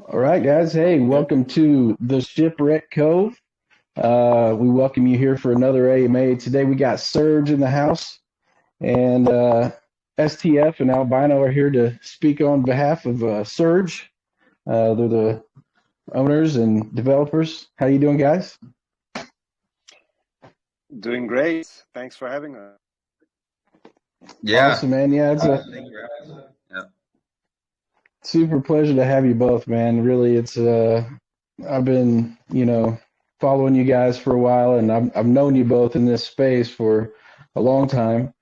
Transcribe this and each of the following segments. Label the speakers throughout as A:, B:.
A: All right, guys. Hey, welcome to the Shipwreck Cove. We welcome you here for another AMA. Today we got Surge in the house, and STF and Albino are here to speak on behalf of Surge. They're the owners and developers. How you doing, guys?
B: Doing great. Thanks for having us.
C: Yeah.
A: Awesome, man. Yeah, it's a
C: Thank you for having us. Yeah.
A: super pleasure to have you both, man. Really, it's I've been, following you guys for a while, and I've known you both in this space for a long time,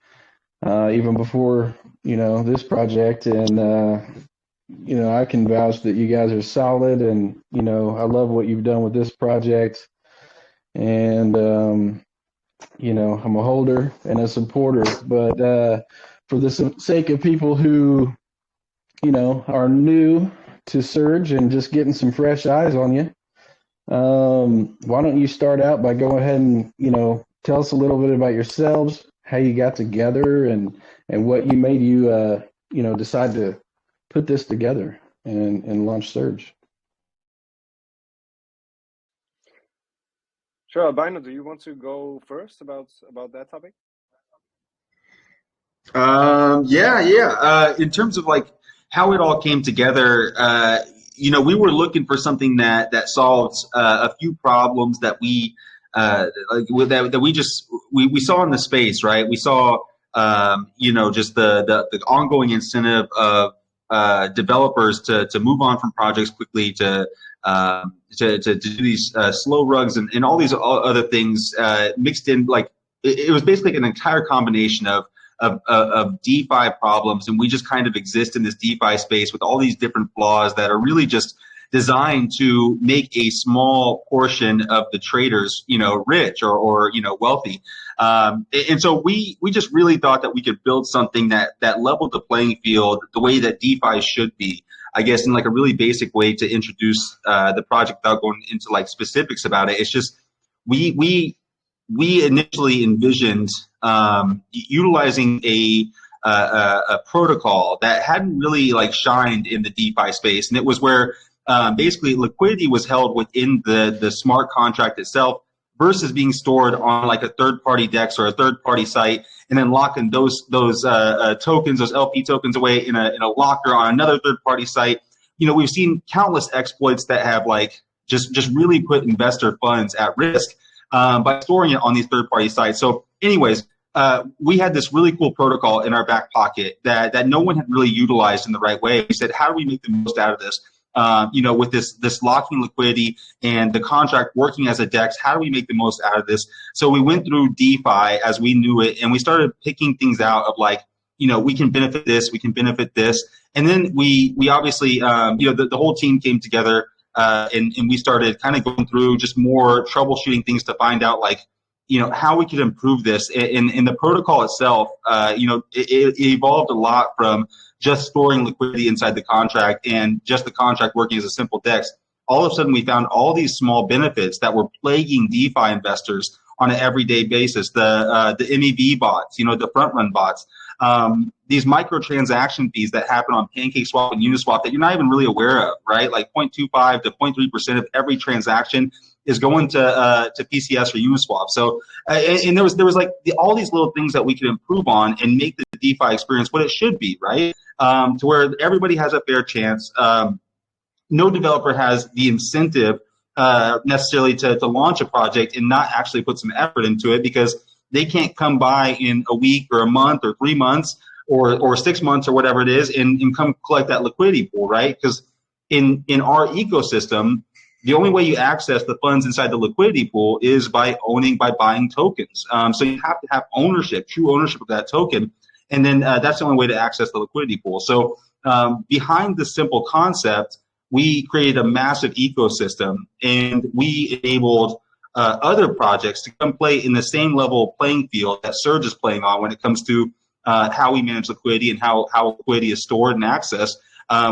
A: even before this project, and I can vouch that you guys are solid, and I love what you've done with this project, and I'm a holder and a supporter, but for the sake of people who are new to Surge and just getting some fresh eyes on you. Why don't you start out by going ahead and, tell us a little bit about yourselves, how you got together and what you made you, decide to put this together and launch Surge.
B: Sure, Albino, do you want to go first about that topic?
C: Yeah. In terms of like how it all came together, we were looking for something that solves a few problems that we we saw in the space, right? We saw just the ongoing incentive of developers to move on from projects quickly, to do these slow rugs and all these other things mixed in. Like it was basically an entire combination of DeFi problems, and we just kind of exist in this DeFi space with all these different flaws that are really just designed to make a small portion of the traders, rich or wealthy. And so we just really thought that we could build something that leveled the playing field the way that DeFi should be. I guess in like a really basic way to introduce the project without going into like specifics about it. It's just we initially envisioned utilizing a protocol that hadn't really like shined in the DeFi space, and it was where basically liquidity was held within the smart contract itself versus being stored on like a third-party DEX or a third-party site, and then locking those tokens, those LP tokens, away in a locker on another third-party site. We've seen countless exploits that have like just really put investor funds at risk by storing it on these third-party sites. So anyways, we had this really cool protocol in our back pocket that no one had really utilized in the right way. We said, how do we make the most out of this? With this locking liquidity and the contract working as a DEX, how do we make the most out of this? So we went through DeFi as we knew it, and we started picking things out of like, we can benefit this, we can benefit this. And then we obviously, the whole team came together and we started kind of going through just more troubleshooting things to find out like, how we could improve this. In the protocol itself, it evolved a lot from just storing liquidity inside the contract and just the contract working as a simple DEX. All of a sudden, we found all these small benefits that were plaguing DeFi investors on an everyday basis. The MEV bots, the front run bots, these microtransaction fees that happen on PancakeSwap and Uniswap that you're not even really aware of, right? Like 0.25 to 0.3% of every transaction is going to PCS or Uniswap. So, and there was like all these little things that we could improve on and make the DeFi experience what it should be, right? To where everybody has a fair chance. No developer has the incentive necessarily to launch a project and not actually put some effort into it, because they can't come by in a week or a month or 3 months or 6 months or whatever it is and come collect that liquidity pool, right? Because in our ecosystem, the only way you access the funds inside the liquidity pool is by buying tokens. So you have to have ownership, true ownership of that token. And then that's the only way to access the liquidity pool. So behind the simple concept, we created a massive ecosystem, and we enabled other projects to come play in the same level playing field that Surge is playing on when it comes to how we manage liquidity and how liquidity is stored and accessed.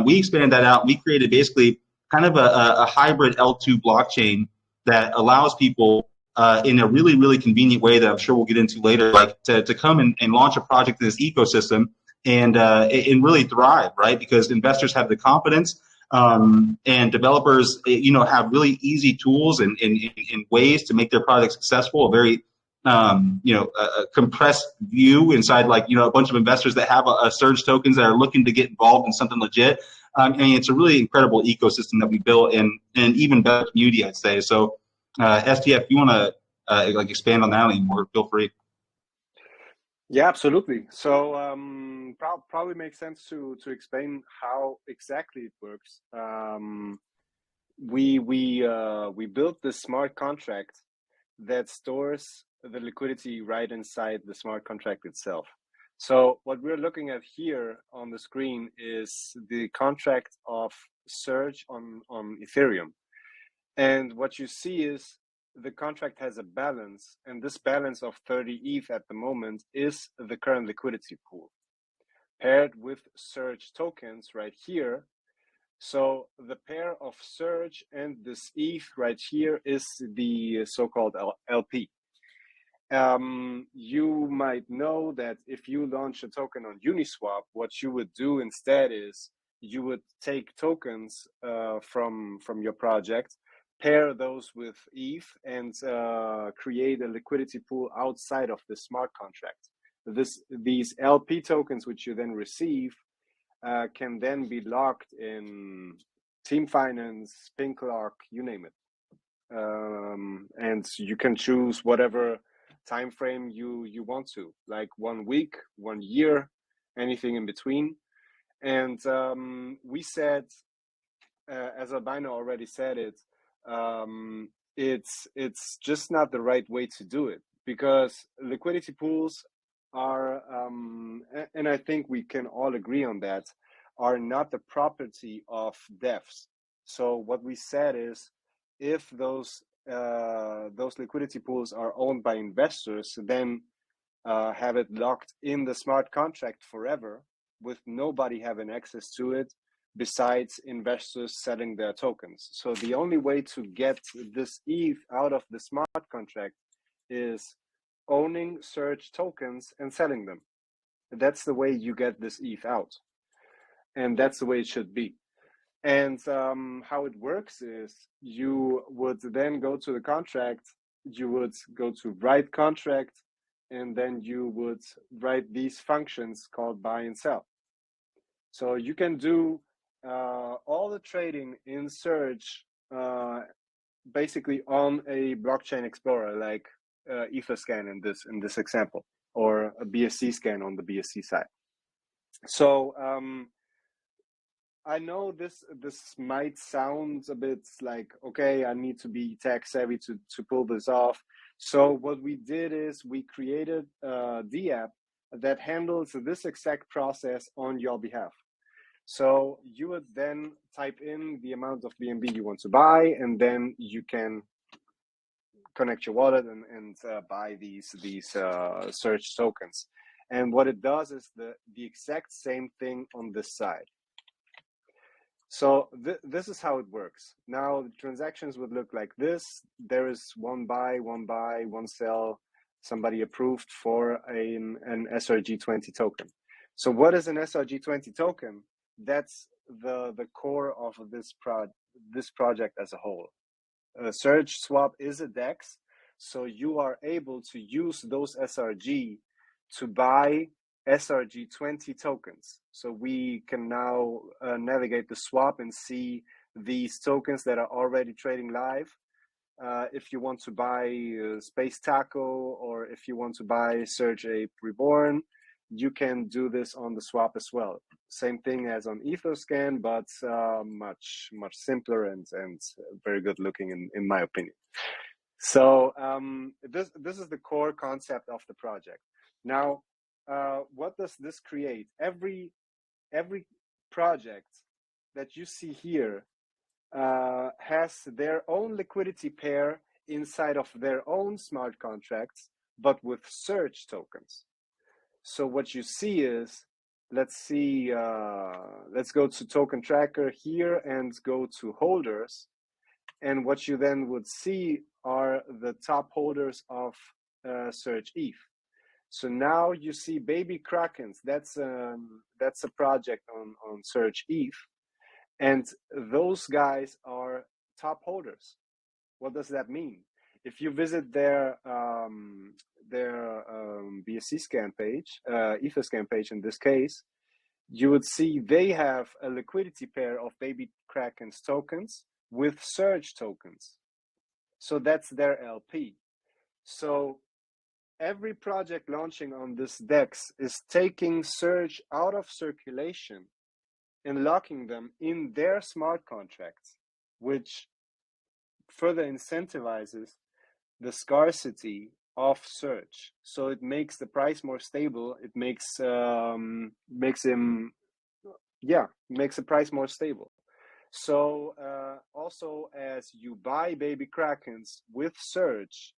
C: We expanded that out. We created basically kind of a hybrid L2 blockchain that allows people in a really, really convenient way that I'm sure we'll get into later, like to come and launch a project in this ecosystem and really thrive, right? Because investors have the confidence And developers, have really easy tools and ways to make their product successful. A very a compressed view inside, like, a bunch of investors that have a surge tokens that are looking to get involved in something legit. It's a really incredible ecosystem that we built, and even better community, I'd say. So, STF, if you want to expand on that anymore, feel free.
B: Yeah, absolutely. So probably makes sense to explain how exactly it works. We built this smart contract that stores the liquidity right inside the smart contract itself. So what we're looking at here on the screen is the contract of Surge on Ethereum. And what you see is the contract has a balance, and this balance of 30 ETH at the moment is the current liquidity pool, paired with Surge tokens right here. So the pair of Surge and this ETH right here is the so-called LP. You might know that if you launch a token on Uniswap, what you would do instead is you would take tokens from your project, pair those with ETH, and create a liquidity pool outside of the smart contract. These LP tokens, which you then receive, can then be locked in Team Finance, Pink Lock, you name it. And you can choose whatever time frame you want to, like 1 week, 1 year, anything in between. And we said, as Albino already said it, it's just not the right way to do it, because liquidity pools are, and I think we can all agree on that, are not the property of devs. So what we said is, if those liquidity pools are owned by investors, then have it locked in the smart contract forever, with nobody having access to it besides investors selling their tokens. So the only way to get this ETH out of the smart contract is owning Surge tokens and selling them. That's the way you get this ETH out. And that's the way it should be. And how it works is, you would then go to the contract, you would go to write contract, and then you would write these functions called buy and sell. So you can do all the trading in Surge basically on a blockchain explorer, like Etherscan in this example, or a BSC scan on the BSC side. So I know this might sound a bit like, okay, I need to be tech savvy to pull this off. So what we did is we created the app that handles this exact process on your behalf. So you would then type in the amount of BNB you want to buy, and then you can connect your wallet and buy these Surge tokens. And what it does is the exact same thing on this side. So this is how it works. Now the transactions would look like this. There is one buy, one sell, somebody approved for an SRG20 token. So what is an SRG20 token? That's the core of this project as a whole. Surge Swap is a DEX, so you are able to use those SRG to buy SRG20 tokens. So we can now navigate the swap and see these tokens that are already trading live. If you want to buy Space Taco, or if you want to buy Surge Ape Reborn, you can do this on the swap as well. Same thing as on Etherscan, but much simpler and very good looking in my opinion. So this is the core concept of the project. Now, what does this create? Every project that you see here has their own liquidity pair inside of their own smart contracts, but with Surge tokens. So what you see is, let's go to token tracker here and go to holders. And what you then would see are the top holders of Surge ETH. So now you see Baby Krakens. That's a project on Surge ETH, And those guys are top holders. What does that mean? If you visit their BSC scan page, Etherscan page in this case, you would see they have a liquidity pair of Baby Kraken's tokens with Surge tokens. So that's their LP. So every project launching on this DEX is taking Surge out of circulation and locking them in their smart contracts, which further incentivizes the scarcity of Surge. So it makes the price more stable. It makes the price more stable. So also, as you buy Baby Krakens with Surge,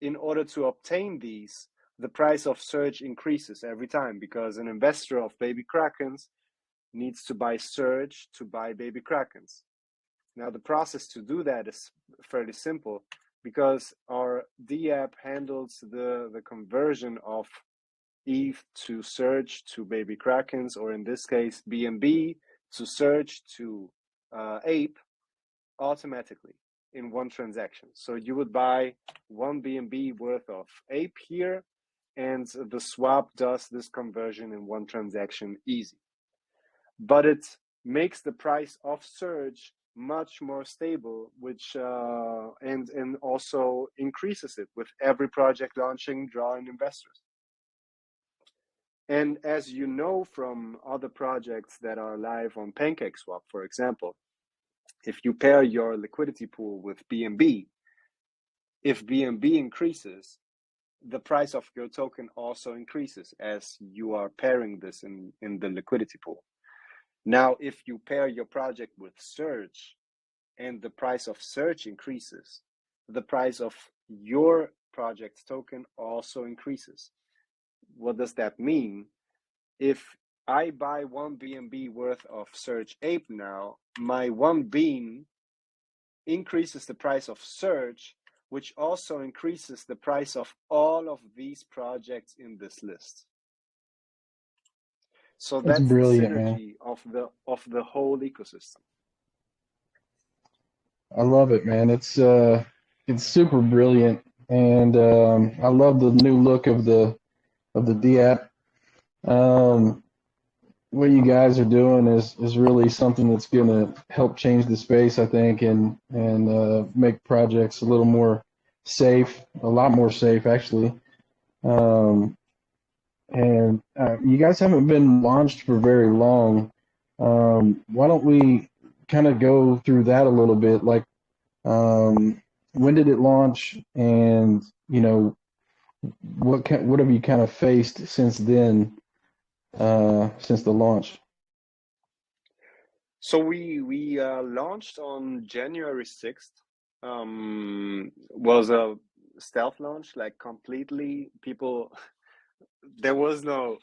B: in order to obtain these, the price of Surge increases every time, because an investor of Baby Krakens needs to buy Surge to buy Baby Krakens. Now, the process to do that is fairly simple, because our D app handles the conversion of ETH to Surge to Baby Krakens, or in this case, BNB to Surge to Ape, automatically in one transaction. So you would buy one BNB worth of Ape here, and the swap does this conversion in one transaction easy. But it makes the price of Surge much more stable, which and also increases it with every project launching, drawing investors. And as you know from other projects that are live on PancakeSwap, for example, if you pair your liquidity pool with BNB, if BNB increases, the price of your token also increases as you are pairing this in the liquidity pool. Now, if you pair your project with Surge and the price of Surge increases, the price of your project's token also increases. What does that mean? If I buy one BNB worth of Surge Ape now, my one bean increases the price of Surge, which also increases the price of all of these projects in this list. So that's the
A: brilliant, man.
B: synergy of the whole ecosystem.
A: I love it, man. It's super brilliant, and I love the new look of the D app. What you guys are doing is really something that's going to help change the space, I think, and make projects a little more safe, a lot more safe, actually. Um, and you guys haven't been launched for very long. Why don't we kind of go through that a little bit? Like, when did it launch, and what have you kind of faced since then, since the launch?
B: So we launched on January 6th. Was a stealth launch, like completely. People, there was no,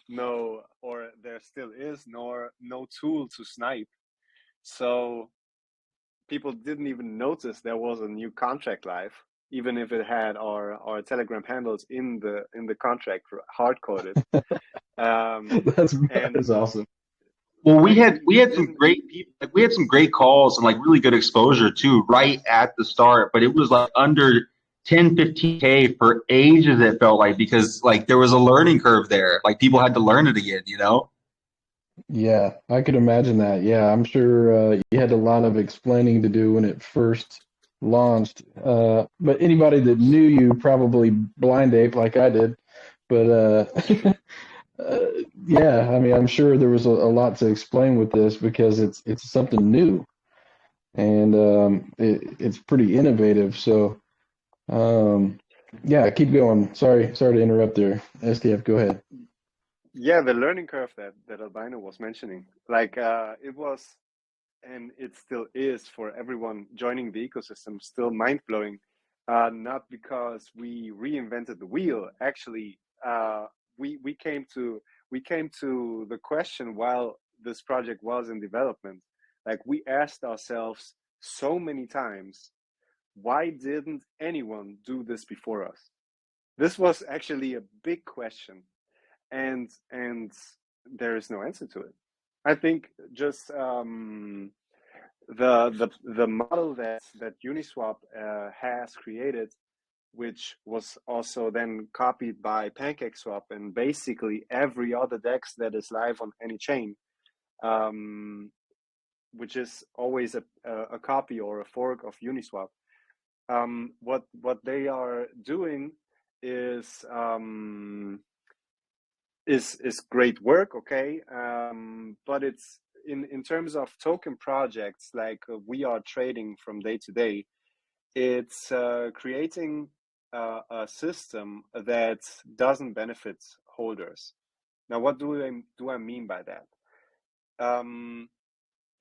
B: or there still is no tool to snipe. So people didn't even notice there was a new contract live, even if it had our Telegram handles in the contract hard coded.
A: That
B: And
A: is awesome.
C: Well, we
B: like
C: had some great people, like we had some great calls and like really good exposure too, right at the start. But it was like under 10, 15K for ages. It felt like, because like there was a learning curve there. Like people had to learn it again, you know.
A: Yeah, I could imagine that. Yeah, I'm sure you had a lot of explaining to do when it first launched. But anybody that knew you probably blind ape like I did. But uh, yeah, I mean, I'm sure there was a lot to explain with this because it's something new, and it's pretty innovative. So yeah, keep going. Sorry to interrupt there. STF, go ahead.
B: yeah, the learning curve that Albino was mentioning, like it was, and it still is for everyone joining the ecosystem, still mind blowing. Not because we reinvented the wheel. Actually, we came to the question while this project was in development. Like, we asked ourselves so many times, why didn't anyone do this before us? This was actually a big question, and there is no answer to it. I think just the model that Uniswap has created, which was also then copied by PancakeSwap and basically every other DEX that is live on any chain, which is always a copy or a fork of Uniswap. What they are doing is great work, okay, but it's in terms of token projects like we are trading from day to day, it's creating a system that doesn't benefit holders. Now, what do I mean by that?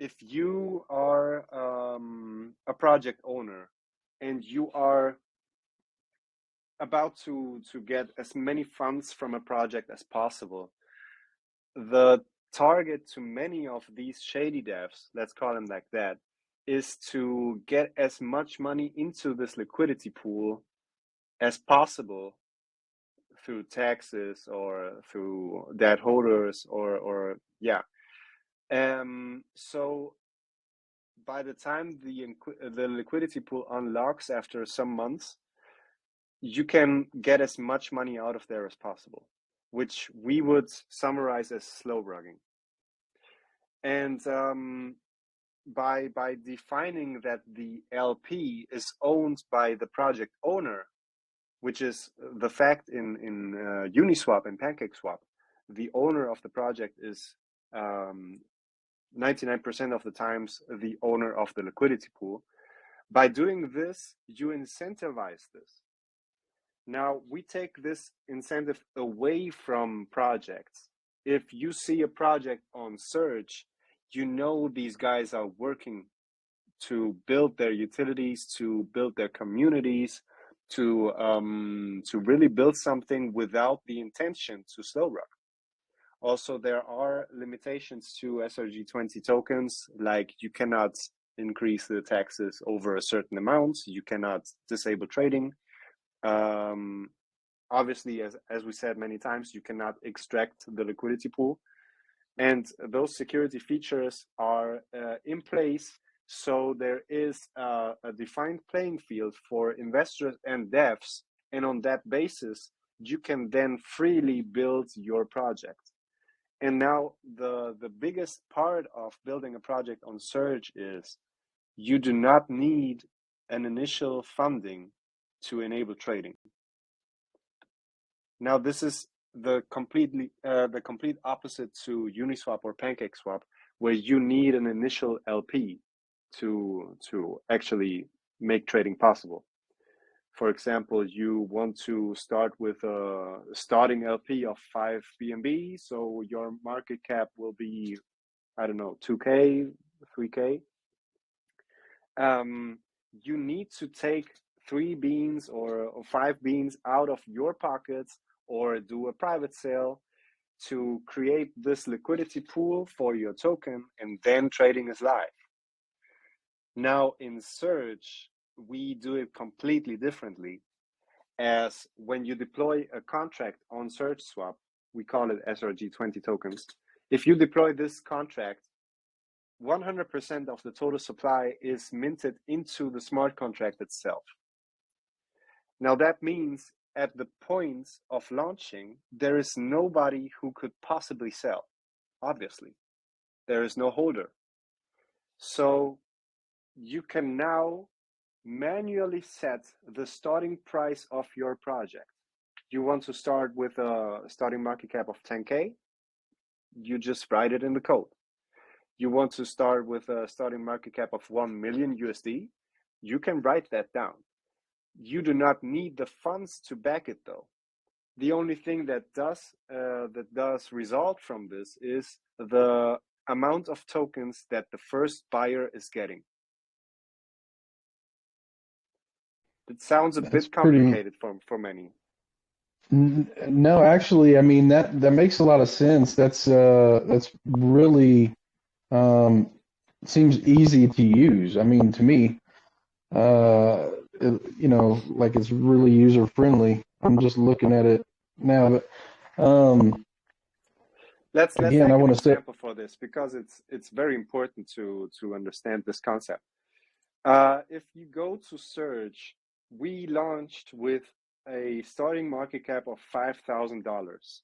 B: If you are a project owner and you are about to get as many funds from a project as possible, the target to many of these shady devs, let's call them like that, is to get as much money into this liquidity pool as possible through taxes or through debt holders or yeah. So by the time the liquidity pool unlocks after some months, you can get as much money out of there as possible, which we would summarize as slow brugging. And by defining that the LP is owned by the project owner, which is the fact in Uniswap and PancakeSwap, the owner of the project is 99% of the times the owner of the liquidity pool. By doing this, you incentivize this. Now, we take this incentive away from projects. If you see a project on Surge, you know these guys are working to build their utilities, to build their communities, to really build something without the intention to slow rug. Also, there are limitations to SRG20 tokens, like you cannot increase the taxes over a certain amount, you cannot disable trading. Obviously, as we said many times, you cannot extract the liquidity pool. And those security features are in place, so there is a defined playing field for investors and devs. And on that basis, you can then freely build your project. And now the biggest part of building a project on Surge is you do not need an initial funding to enable trading. Now, this is the complete opposite to Uniswap or PancakeSwap, where you need an initial LP to actually make trading possible. For example, you want to start with a starting LP of 5 BNB, so your market cap will be, I don't know, 2K, 3K. You need to take 3 beans or 5 beans out of your pockets or do a private sale to create this liquidity pool for your token, and then trading is live. Now in Surge, we do it completely differently, as when you deploy a contract on Surge Swap, we call it SRG20 tokens. If you deploy this contract, 100% of the total supply is minted into the smart contract itself. Now that means at the point of launching, there is nobody who could possibly sell. Obviously, there is no holder. So you can now manually set the starting price of your project. You want to start with a starting market cap of 10K, you just write it in the code. You want to start with a starting market cap of 1 million USD, you can write that down. You do not need the funds to back it though. The only thing that does result from this is the amount of tokens that the first buyer is getting. It sounds a bit complicated for many.
A: No, actually, I mean that makes a lot of sense. That's really seems easy to use. I mean, to me, like it's really user friendly. I'm just looking at it now, but
B: Let's
A: Again, I
B: take an
A: want to say,
B: example for this because it's very important to understand this concept. If you go to search, we launched with a starting market cap of $5,000,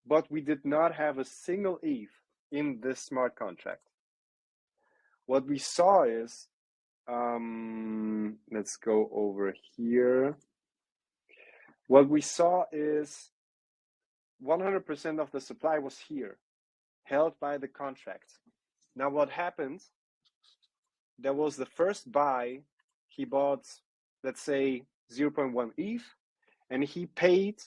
B: but we did not have a single ETH in this smart contract. What we saw is, let's go over here. What we saw is 100% of the supply was here, held by the contract. Now, what happened? There was the first buy. He bought, let's say, 0.1 ETH, and he paid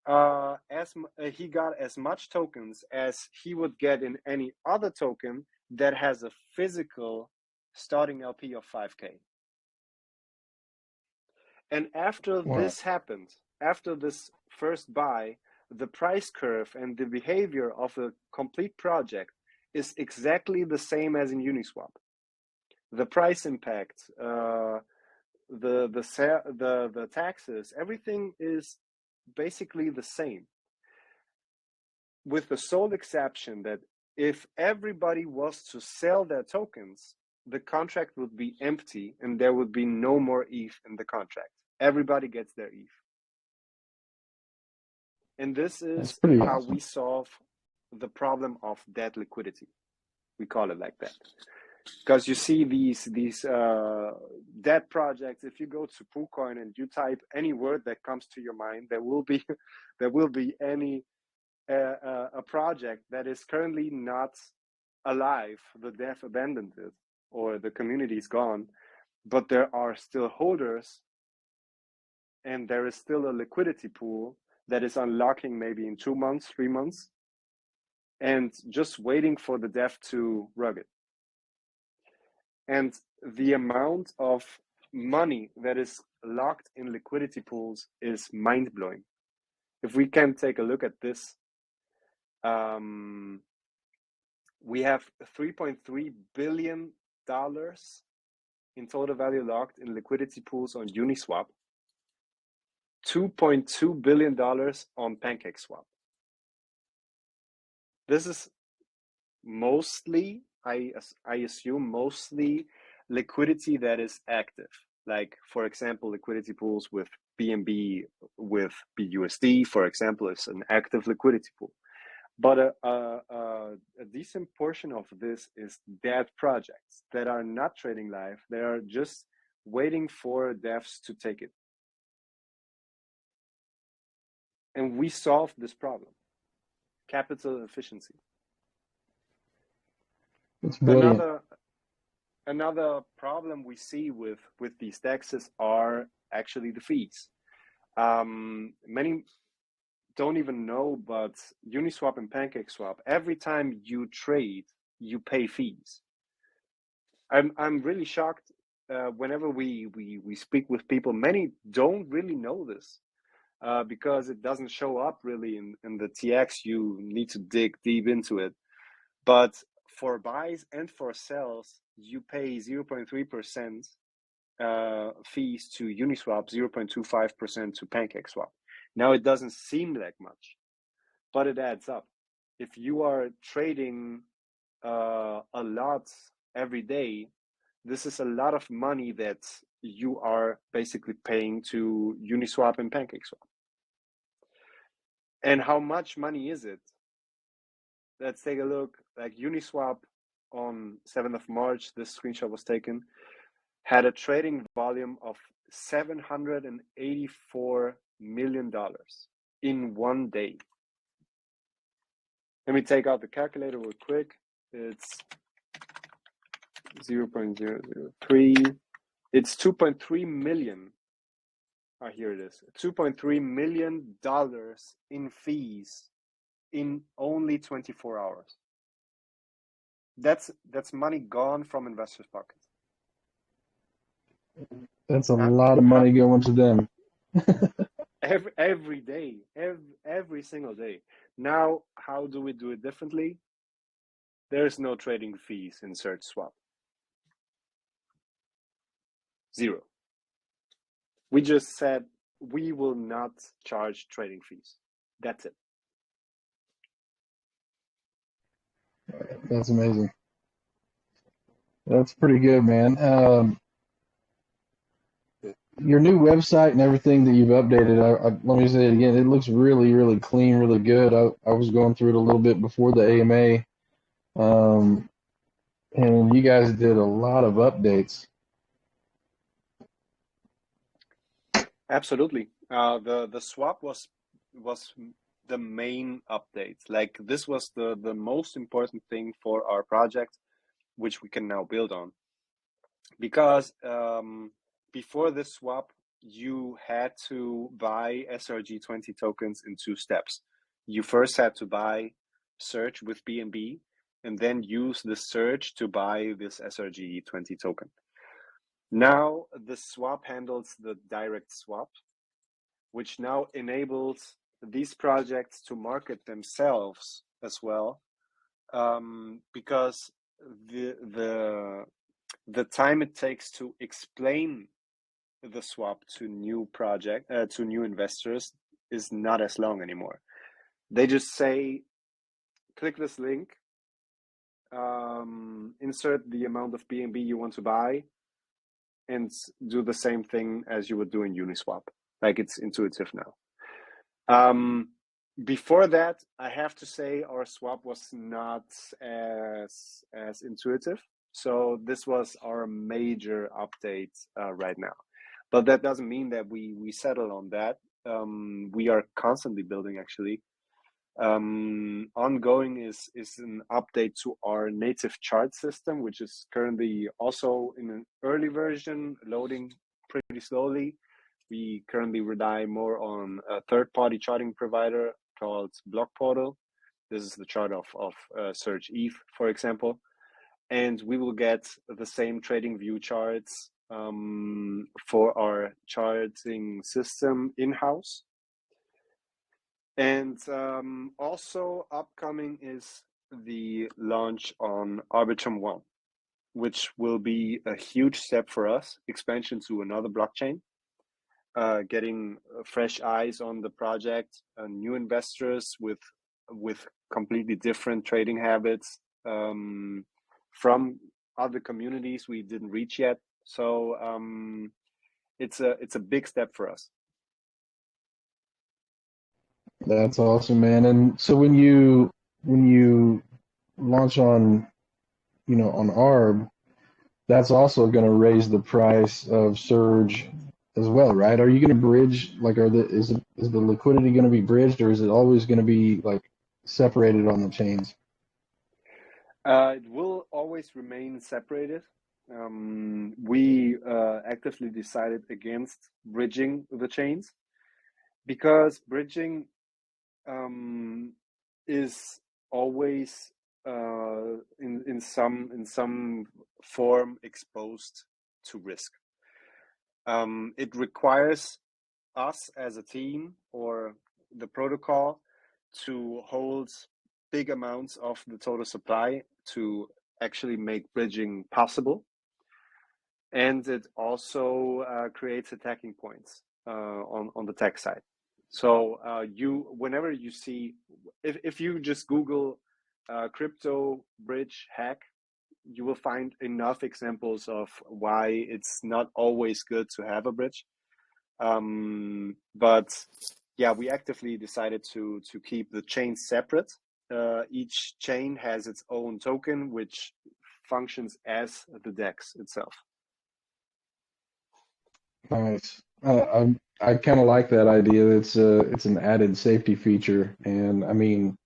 B: he got as much tokens as he would get in any other token that has a physical starting LP of 5K. And after
A: wow,
B: this happened, after this first buy, the price curve and the behavior of a complete project is exactly the same as in Uniswap. The price impact, the taxes, everything is basically the same, with the sole exception that if everybody was to sell their tokens, the contract would be empty and there would be no more ETH in the contract. Everybody gets their ETH. And this
A: that's
B: is
A: pretty
B: how
A: awesome.
B: we solve the problem of dead liquidity. We call it like that. Because you see these dead projects, if you go to PooCoin and you type any word that comes to your mind, there will be any a project that is currently not alive. The dev abandoned it, or the community is gone, but there are still holders, and there is still a liquidity pool that is unlocking maybe in 2 months, 3 months, and just waiting for the dev to rug it. And the amount of money that is locked in liquidity pools is mind-blowing. If we can take a look at this, we have $3.3 billion in total value locked in liquidity pools on Uniswap, $2.2 billion on PancakeSwap. This is mostly, I assume, mostly liquidity that is active. Like, for example, liquidity pools with BNB, with BUSD, for example, is an active liquidity pool. But a decent portion of this is dead projects that are not trading live. They are just waiting for devs to take it. And we solved this problem. Capital efficiency.
A: It's brilliant.
B: Another problem we see with these taxes are actually the fees. Many don't even know, but Uniswap and PancakeSwap, every time you trade, you pay fees. I'm really shocked whenever we speak with people. Many don't really know this because it doesn't show up really in the TX. You need to dig deep into it. But for buys and for sells, you pay 0.3% fees to Uniswap, 0.25% to PancakeSwap. Now, it doesn't seem like much, but it adds up. If you are trading a lot every day, this is a lot of money that you are basically paying to Uniswap and PancakeSwap. And how much money is it? Let's take a look. Like Uniswap on 7th of March, this screenshot was taken, had a trading volume of $784 million in one day. Let me take out the calculator real quick. It's 0.003. It's 2.3 million. Here it is. $2.3 million in fees in only 24 hours. That's money gone from investors' pockets.
A: That's a lot of money going to them.
B: Every day, every single day. Now, how do we do it differently? There's no trading fees in Search Swap. 0. We just said we will not charge trading fees. That's it.
A: That's amazing. That's pretty good, man. Your new website and everything that you've updated, let me say it again, it looks really, really clean, really good. I was going through it a little bit before the AMA, um, and you guys did a lot of updates.
B: Absolutely. The swap was the main update. Like this was the most important thing for our project, which we can now build on. Because before this swap, you had to buy SRG20 tokens in two steps. You first had to buy Surge with BNB, and then use the Surge to buy this SRG20 token. Now the swap handles the direct swap, which now enables these projects to market themselves as well, because the time it takes to explain the swap to new investors is not as long anymore. They just say, click this link, insert the amount of BNB you want to buy, and do the same thing as you would do in Uniswap. Like it's intuitive now. Before that, I have to say our swap was not as intuitive. So this was our major update right now. But that doesn't mean that we settle on that. We are constantly building actually. Ongoing is an update to our native chart system, which is currently also in an early version, loading pretty slowly. We currently rely more on a third-party charting provider called Block Portal. This is the chart of Surge ETH, for example. And we will get the same trading view charts for our charting system in-house. And also upcoming is the launch on Arbitrum One, which will be a huge step for us, expansion to another blockchain, getting fresh eyes on the project, new investors with completely different trading habits from other communities we didn't reach yet. So it's a big step for us.
A: That's awesome, man. And so when you launch on, on ARB, that's also going to raise the price of Surge as well, right? Are you going to bridge, like, is the liquidity going to be bridged, or is it always going to be like separated on the chains?
B: It will always remain separated. We actively decided against bridging the chains because bridging is always in some form exposed to risk. It requires us as a team or the protocol to hold big amounts of the total supply to actually make bridging possible. And it also creates attacking points on the tech side. So whenever you see, if you just Google crypto bridge hack, you will find enough examples of why it's not always good to have a bridge. But yeah, we actively decided to keep the chains separate. Each chain has its own token, which functions as the DEX itself.
A: Nice. I kind of like that idea. It's an added safety feature, and I mean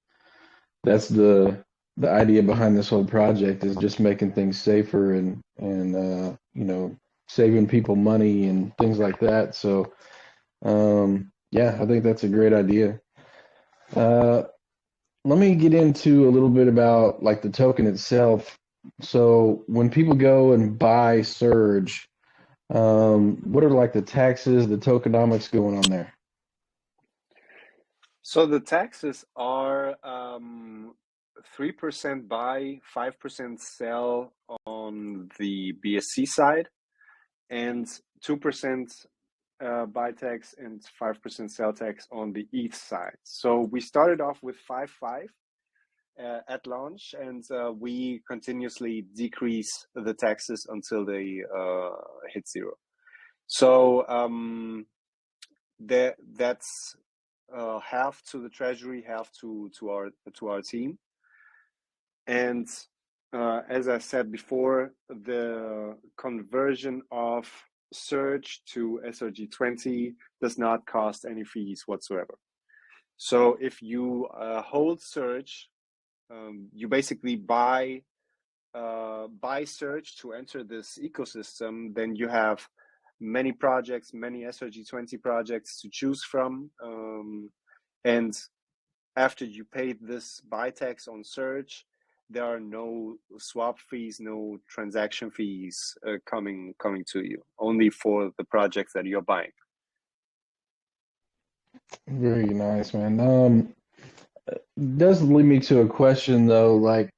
A: that's the idea behind this whole project is just making things safer and saving people money and things like that. So yeah, I think that's a great idea. Let me get into a little bit about like the token itself. So when people go and buy Surge, what are like the taxes, the tokenomics going on there?
B: So the taxes are 3% buy, 5% sell on the BSC side, and 2% buy tax and 5% sell tax on the ETH side. So we started off with 5.5, at launch, and we continuously decrease the taxes until they hit zero. So that's half to the treasury, half to our team. And as I said before, the conversion of Surge to SRG20 does not cost any fees whatsoever. So if you hold Surge, you basically buy Surge to enter this ecosystem. Then you have many projects, many SRG20 projects to choose from, and after you pay this buy tax on Surge, there are no swap fees, no transaction fees coming to you, only for the projects that you're buying.
A: Very nice, man. Does lead me to a question though, like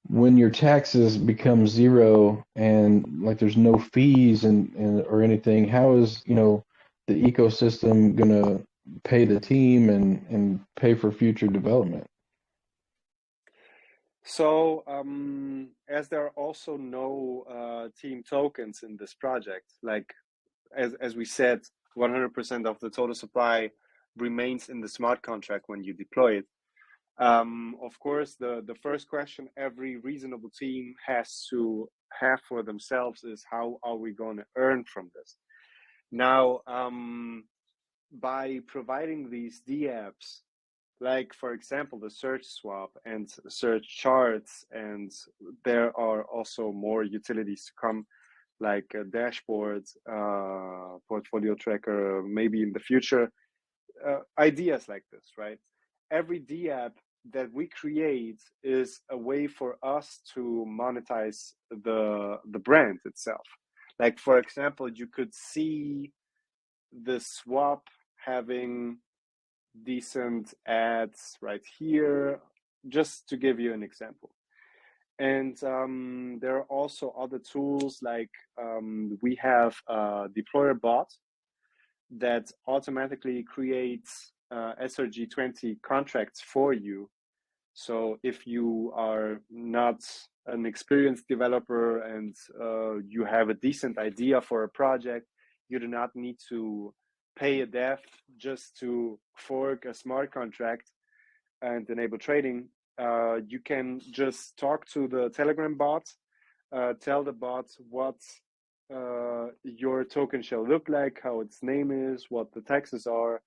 A: when your taxes become zero and like there's no fees and or anything, how is, the ecosystem gonna pay the team and pay for future development?
B: So as there are also no team tokens in this project, like as we said, 100% of the total supply remains in the smart contract when you deploy it. Of course, the first question every reasonable team has to have for themselves is, how are we going to earn from this? Now, by providing these DApps, like for example the search swap and search charts, and there are also more utilities to come, like a dashboard, portfolio tracker, maybe in the future, ideas like this, right? Every DApp that we create is a way for us to monetize the brand itself. Like for example, you could see the swap having decent ads right here, just to give you an example. And there are also other tools, like we have a deployer bot that automatically creates SRG20 contracts for you. So if you are not an experienced developer and you have a decent idea for a project, you do not need to pay a dev just to fork a smart contract and enable trading. You can just talk to the Telegram bot, tell the bot what your token shall look like, how its name is, what the taxes are,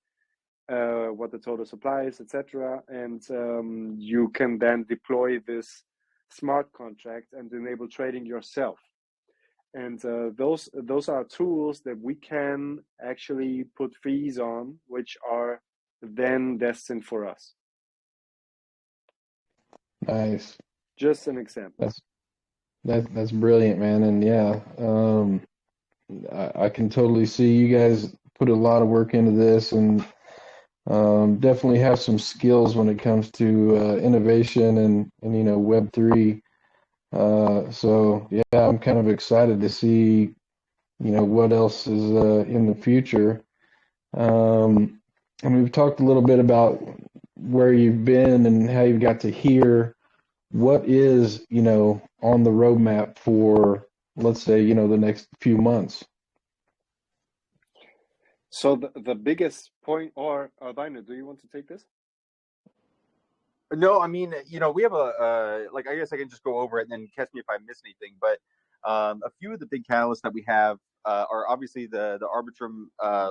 B: what the total supply is, etc. And you can then deploy this smart contract and enable trading yourself. And those are tools that we can actually put fees on, which are then destined for us.
A: Nice.
B: Just an example.
A: That's brilliant, man. And yeah, I can totally see you guys put a lot of work into this, and definitely have some skills when it comes to innovation and Web3. So yeah, I'm kind of excited to see what else is in the future. And we've talked a little bit about where you've been and how you got to here. What is on the roadmap for, let's say, the next few months?
B: So the biggest point, or Albino, do you want to take this?
D: No, I mean, we have like, I guess I can just go over it and then catch me if I miss anything. But a few of the big catalysts that we have are obviously the Arbitrum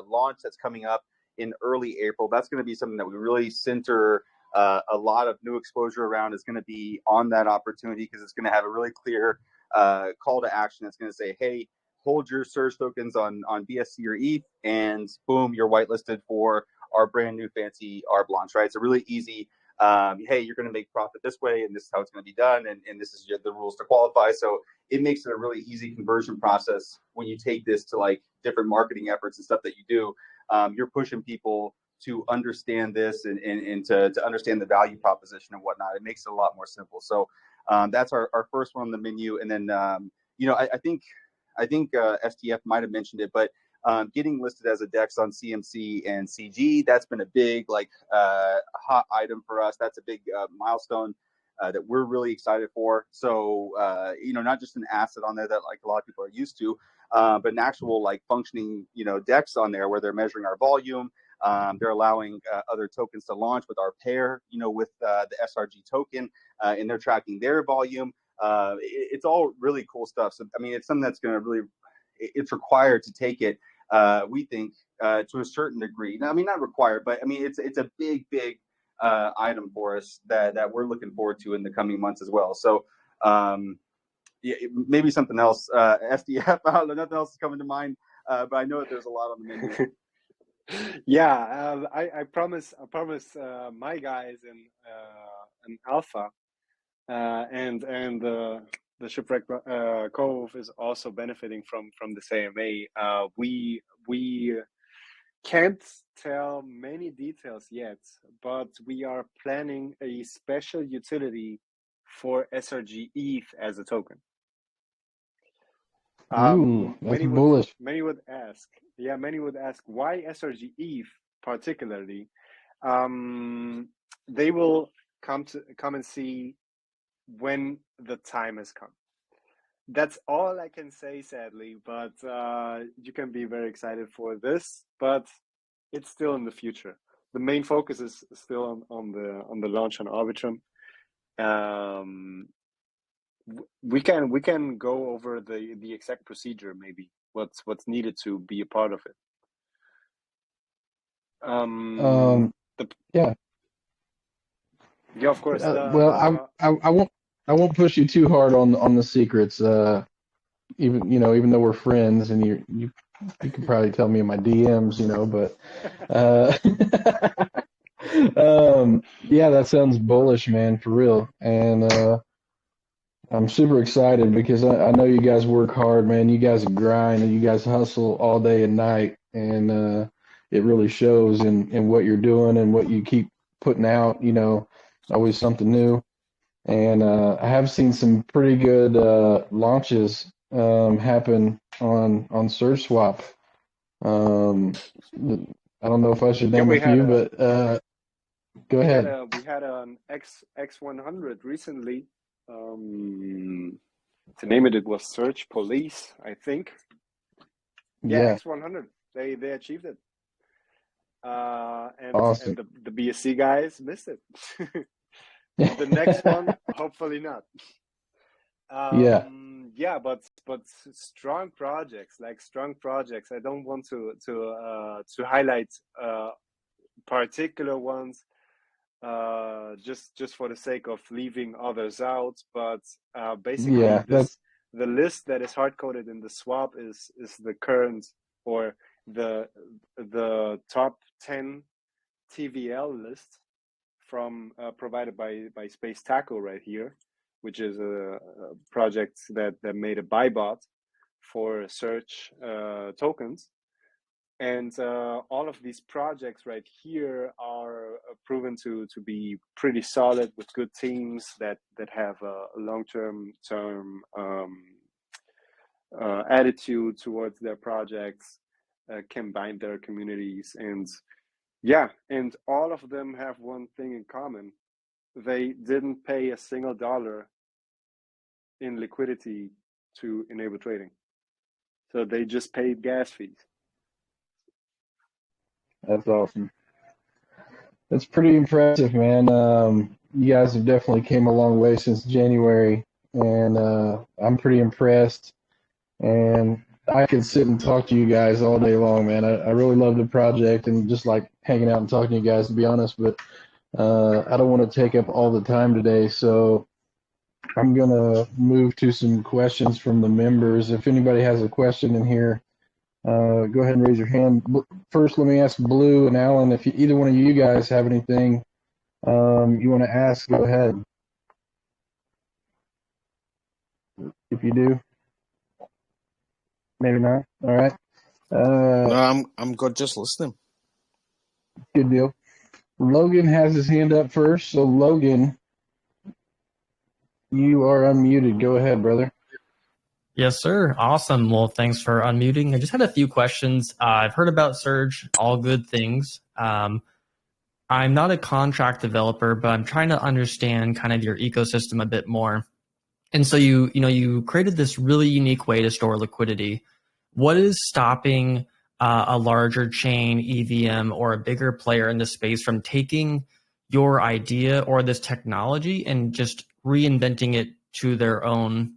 D: launch that's coming up in early April. That's going to be something that we really center a lot of new exposure around. Is going to be on that opportunity, because it's going to have a really clear call to action. It's going to say, hey, hold your Surge tokens on BSC or ETH, and boom, you're whitelisted for our brand new fancy ARB launch, right? It's a really easy, hey, you're going to make profit this way, and this is how it's going to be done, and this is the rules to qualify. So it makes it a really easy conversion process when you take this to like different marketing efforts and stuff that you do. You're pushing people to understand this and to understand the value proposition and whatnot. It makes it a lot more simple. So that's our first one on the menu. And then, I think STF might have mentioned it, but getting listed as a DEX on CMC and CG, that's been a big hot item for us. That's a big milestone that we're really excited for. So not just an asset on there that like a lot of people are used to, but an actual like functioning DEX on there where they're measuring our volume. They're allowing other tokens to launch with our pair, with the SRG token, and they're tracking their volume. It's all really cool stuff. So I mean, it's something that's going to really, it's required to take it. We think to a certain degree. Now, I mean, not required, but I mean, it's a big item for us that we're looking forward to in the coming months as well. So yeah, maybe something else. SDF, nothing else is coming to mind, but I know that there's a lot on the menu.
B: Yeah, I promise my guys in Alpha and the Shipwreck Cove is also benefiting from this AMA. We can't tell many details yet, but we are planning a special utility for SRG ETH as a token.
A: Ooh, that's bullish.
B: Many would ask why SRG ETH particularly. They will come and see when the time has come. That's all I can say, sadly, but you can be very excited for this, but it's still in the future. The main focus is still on the launch on Arbitrum. We can go over the exact procedure, maybe what's needed to be a part of it.
A: Yeah.
B: Yeah, of course.
A: I won't push you too hard on the secrets. Even though we're friends, and you can probably tell me in my DMs, but yeah, that sounds bullish, man, for real. And I'm super excited because I know you guys work hard, man. You guys grind and you guys hustle all day and night, and it really shows in what you're doing and what you keep putting out. Always something new. And I have seen some pretty good launches happen on SurfSwap. I don't know if I should name a few, but go ahead.
B: We had an X100 recently. To name it was Search Police, I think. Yeah. X100. They achieved it.
A: Awesome.
B: And the BSC guys missed it. The next one, hopefully not. Yeah, but strong projects. I don't want to highlight particular ones just for the sake of leaving others out. But basically, the list that is hard coded in the swap is the current or the top 10 TVL list from provided by Space Tackle right here, which is a project that made a buy bot for search tokens. And all of these projects right here are proven to be pretty solid with good teams that have a long-term attitude towards their projects, can bind their communities, and all of them have one thing in common. They didn't pay a single dollar in liquidity to enable trading. So they just paid gas fees.
A: That's awesome. That's pretty impressive, man. You guys have definitely came a long way since January, and I'm pretty impressed. And I could sit and talk to you guys all day long, man. I really love the project and just like hanging out and talking to you guys, to be honest, but I don't want to take up all the time today, so I'm going to move to some questions from the members. If anybody has a question in here, go ahead and raise your hand. First, let me ask Blue and Alan, if either one of you guys have anything you want to ask, go ahead. If you do. Maybe not. All right.
E: No, I'm good. Just listening.
A: Good deal. Logan has his hand up first. So, Logan, you are unmuted. Go ahead, brother.
F: Yes, sir. Awesome. Well, thanks for unmuting. I just had a few questions. I've heard about Surge, all good things. I'm not a contract developer, but I'm trying to understand kind of your ecosystem a bit more. And so you created this really unique way to store liquidity. What is stopping a larger chain, EVM, or a bigger player in the space from taking your idea or this technology and just reinventing it to their own,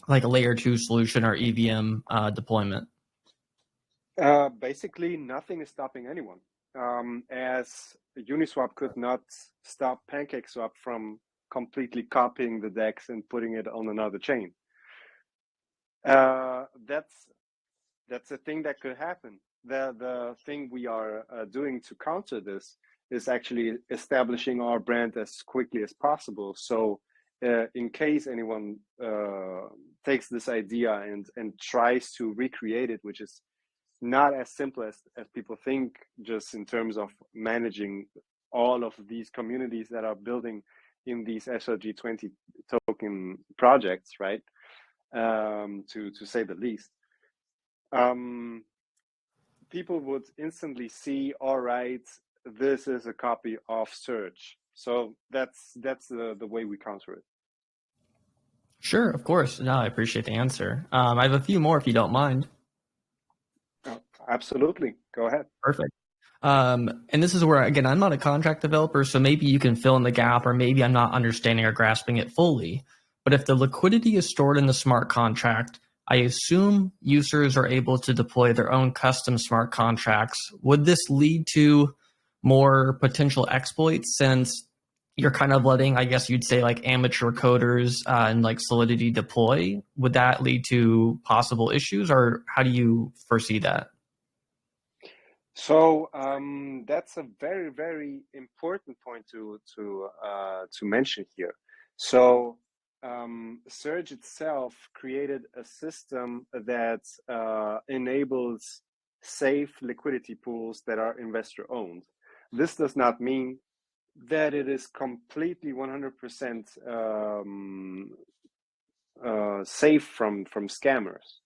F: like a layer two solution or EVM deployment?
B: Basically, nothing is stopping anyone. As Uniswap could not stop PancakeSwap from completely copying the DEX and putting it on another chain. That's a thing that could happen. The thing we are doing to counter this is actually establishing our brand as quickly as possible. So in case anyone takes this idea and tries to recreate it, which is not as simple as people think, just in terms of managing all of these communities that are building in these SRG20 token projects, right? To say the least. People would instantly see, all right, this is a copy of Surge. So that's the way we counter it.
F: Sure, of course. No, I appreciate the answer. I have a few more if you don't mind.
B: Oh, absolutely. Go ahead.
F: Perfect. And this is where, again, I'm not a contract developer, so maybe you can fill in the gap, or maybe I'm not understanding or grasping it fully. But if the liquidity is stored in the smart contract, I assume users are able to deploy their own custom smart contracts. Would this lead to more potential exploits, since you're kind of letting, I guess you'd say, like amateur coders and like Solidity deploy? Would that lead to possible issues, or how do you foresee that?
B: So that's a very, very important point to mention here. So Surge itself created a system that enables safe liquidity pools that are investor owned. This does not mean that it is completely 100% safe from scammers.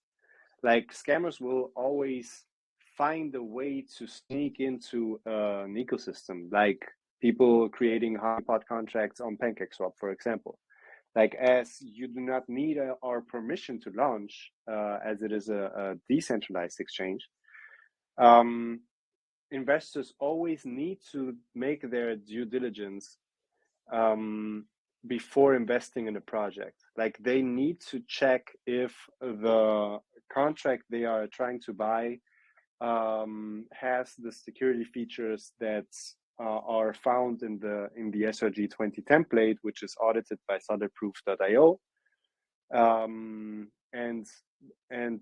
B: Like, scammers will always find a way to sneak into an ecosystem, like people creating honeypot contracts on PancakeSwap, for example. Like, as you do not need our permission to launch, as it is a decentralized exchange, investors always need to make their due diligence before investing in a project. Like, they need to check if the contract they are trying to buy has the security features that are found in the SRG20 template, which is audited by solidproof.io. And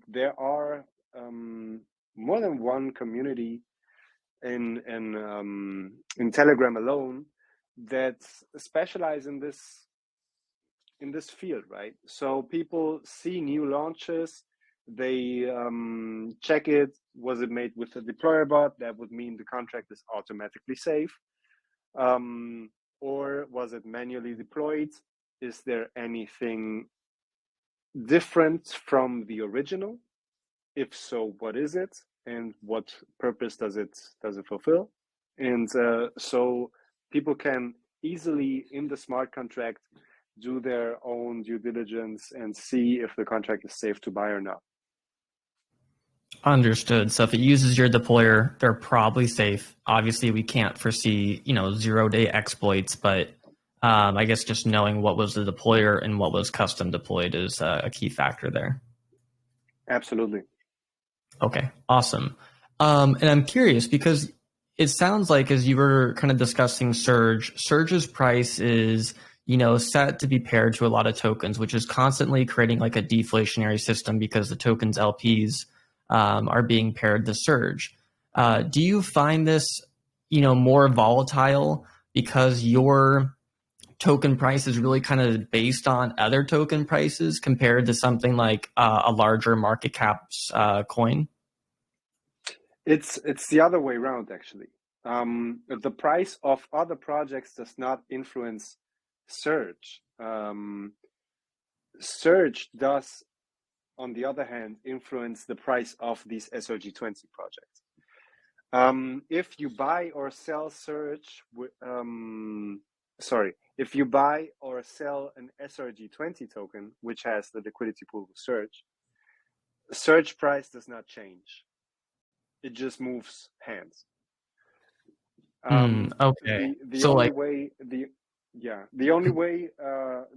B: there are more than one community in Telegram alone that specialize in this field, right? So people see new launches, they check it. Was it made with a deployer bot? That would mean the contract is automatically safe. Or was it manually deployed? Is there anything different from the original? If so, what is it, and what purpose does it fulfill? And so people can easily, in the smart contract, do their own due diligence and see if the contract is safe to buy or not.
F: Understood. So if it uses your deployer, they're probably safe. Obviously, we can't foresee, 0-day exploits, but I guess just knowing what was the deployer and what was custom deployed is a key factor there.
B: Absolutely.
F: Okay, awesome. And I'm curious because it sounds like, as you were kind of discussing Surge's price is, set to be paired to a lot of tokens, which is constantly creating like a deflationary system because the tokens LPs are being paired to Surge. Do you find this, more volatile because your token price is really kind of based on other token prices compared to something like a larger market cap's coin?
B: It's the other way around, actually. The price of other projects does not influence Surge. Surge does on the other hand, influence the price of these SRG20 projects. If you buy or sell Surge, if you buy or sell an SRG20 token, which has the liquidity pool of Surge, Surge price does not change. It just moves hands.
F: Okay.
B: The
F: So
B: only
F: like,
B: way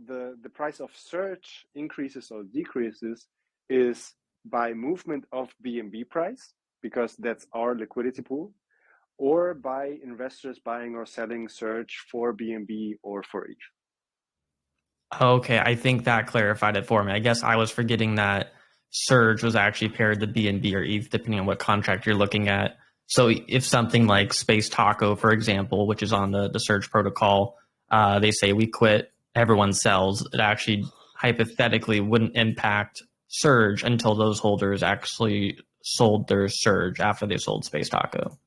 B: the price of Surge increases or decreases is by movement of BNB price, because that's our liquidity pool, or by investors buying or selling Surge for BNB or for ETH.
F: okay, I think that clarified it for me. I guess I was forgetting that Surge was actually paired to BNB or ETH, depending on what contract you're looking at. So if something like Space Taco, for example, which is on the Surge protocol, they say we quit, everyone sells, it actually hypothetically wouldn't impact Surge until those holders actually sold their Surge after they sold Space Taco.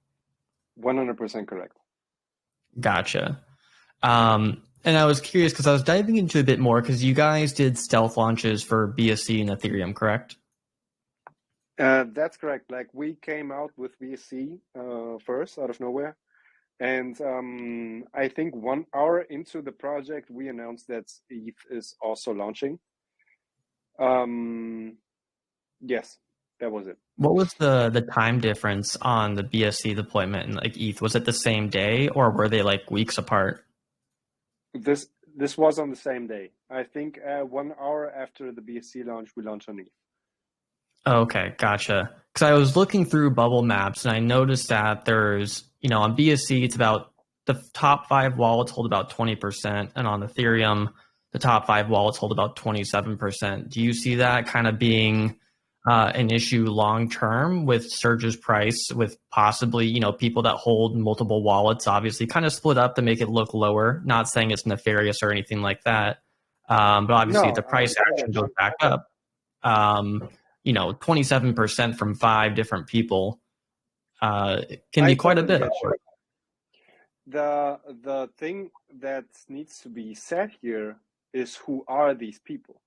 B: 100% correct.
F: Gotcha. And I was curious because I was diving into a bit more because you guys did stealth launches for BSC and Ethereum, correct?
B: That's correct. Like, we came out with BSC first out of nowhere. And I think 1 hour into the project, we announced that ETH is also launching. Yes, that was it.
F: What was the time difference on the BSC deployment and like ETH? Was it the same day or were they like weeks apart?
B: This was on the same day. I think 1 hour after the BSC launch, we launched on ETH.
F: Okay, gotcha. Because I was looking through bubble maps and I noticed that there's, on BSC, it's about the top 5 wallets hold about 20%, and on Ethereum, the top 5 wallets hold about 27%. Do you see that kind of being an issue long term with Surge's price, with possibly, people that hold multiple wallets, obviously kind of split up to make it look lower? Not saying it's nefarious or anything like that, but obviously the price action goes back up. 27% from 5 different people can be quite a bit.
B: The thing that needs to be said here is, who are these people?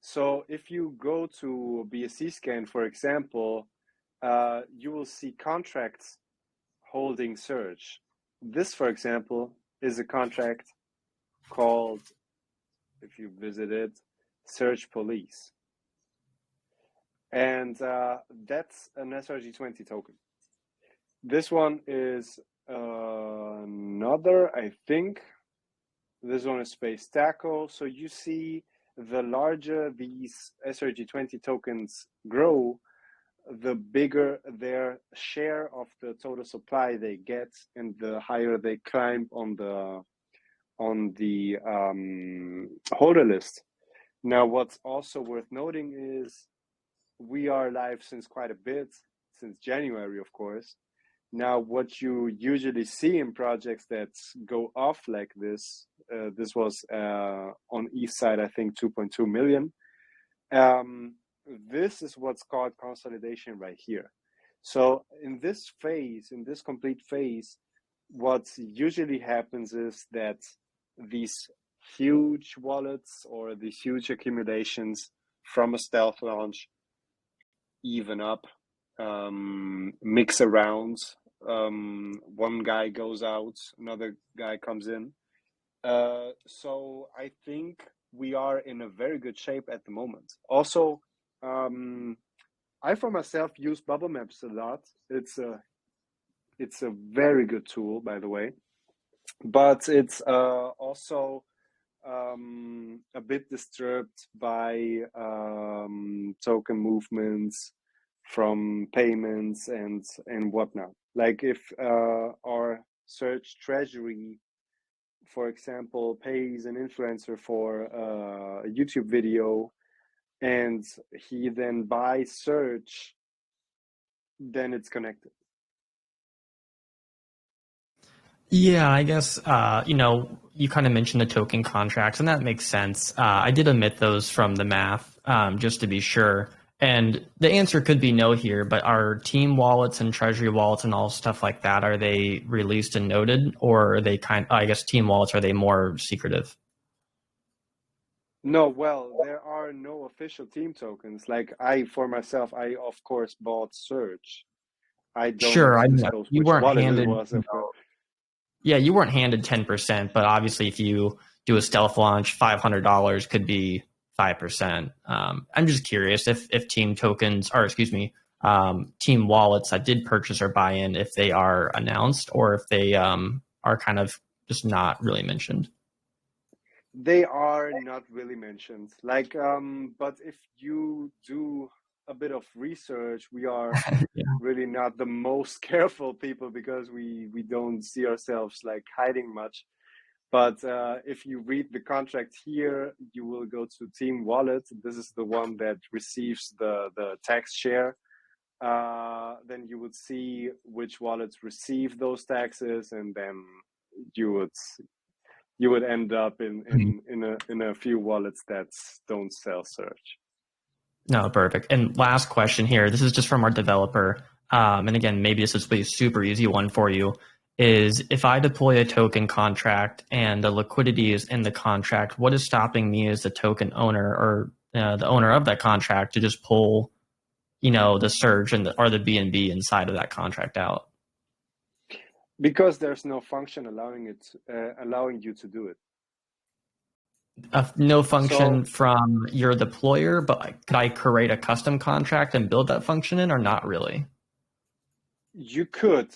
B: So if you go to BSC scan, for example, you will see contracts holding Surge. This, for example, is a contract called, if you visit it, Surge Police. And that's an SRG20 token. This one is another, I think. This one is Space Taco. So you see, the larger these SRG20 tokens grow, the bigger their share of the total supply they get, and the higher they climb on the holder list. Now, what's also worth noting is we are live since quite a bit, since January, of course. Now, what you usually see in projects that go off like this, this was on ETH side, I think 2.2 million. This is what's called consolidation right here. So in this phase, in this complete phase, what usually happens is that these huge wallets or these huge accumulations from a stealth launch even up, mix around. One guy goes out, another guy comes in. So I think we are in a very good shape at the moment. Also, I for myself use bubble maps a lot. It's a very good tool, by the way, but it's also a bit disturbed by token movements from payments and whatnot. Like if our Surge treasury, for example, pays an influencer for a YouTube video and he then buys Surge, then it's connected.
F: Yeah, I guess, you kind of mentioned the token contracts, and that makes sense. I did omit those from the math, just to be sure. And the answer could be no here, but are team wallets and treasury wallets and all stuff like that, are they released and noted, or are they I guess team wallets, are they more secretive?
B: No, well, there are no official team tokens. Like for myself, I of course bought Surge. I don't
F: Sure,
B: want
F: I
B: to
F: know
B: disclose
F: you
B: which
F: weren't
B: wallet it
F: handed,
B: was,
F: you
B: of course.
F: know, yeah, you weren't handed 10%, but obviously if you do a stealth launch, $500 could be 5%. I'm just curious if team tokens, or excuse me, team wallets that did purchase or buy in, if they are announced or if they are kind of just not really mentioned.
B: They are not really mentioned. But if you do a bit of research, we are
F: Yeah.
B: really not the most careful people because we don't see ourselves like hiding much. But if you read the contract here, you will go to Team Wallet. This is the one that receives the tax share. Then you would see which wallets receive those taxes, and then you would end up in a few wallets that don't sell Surge.
F: No, perfect. And last question here. This is just from our developer. And again, maybe this is a super easy one for you. Is if I deploy a token contract and the liquidity is in the contract, what is stopping me as the token owner or the owner of that contract to just pull, the Surge or the BNB inside of that contract out?
B: Because there's no function allowing you to do it.
F: No function
B: So
F: from your deployer, but could I create a custom contract and build that function in, or not really?
B: you could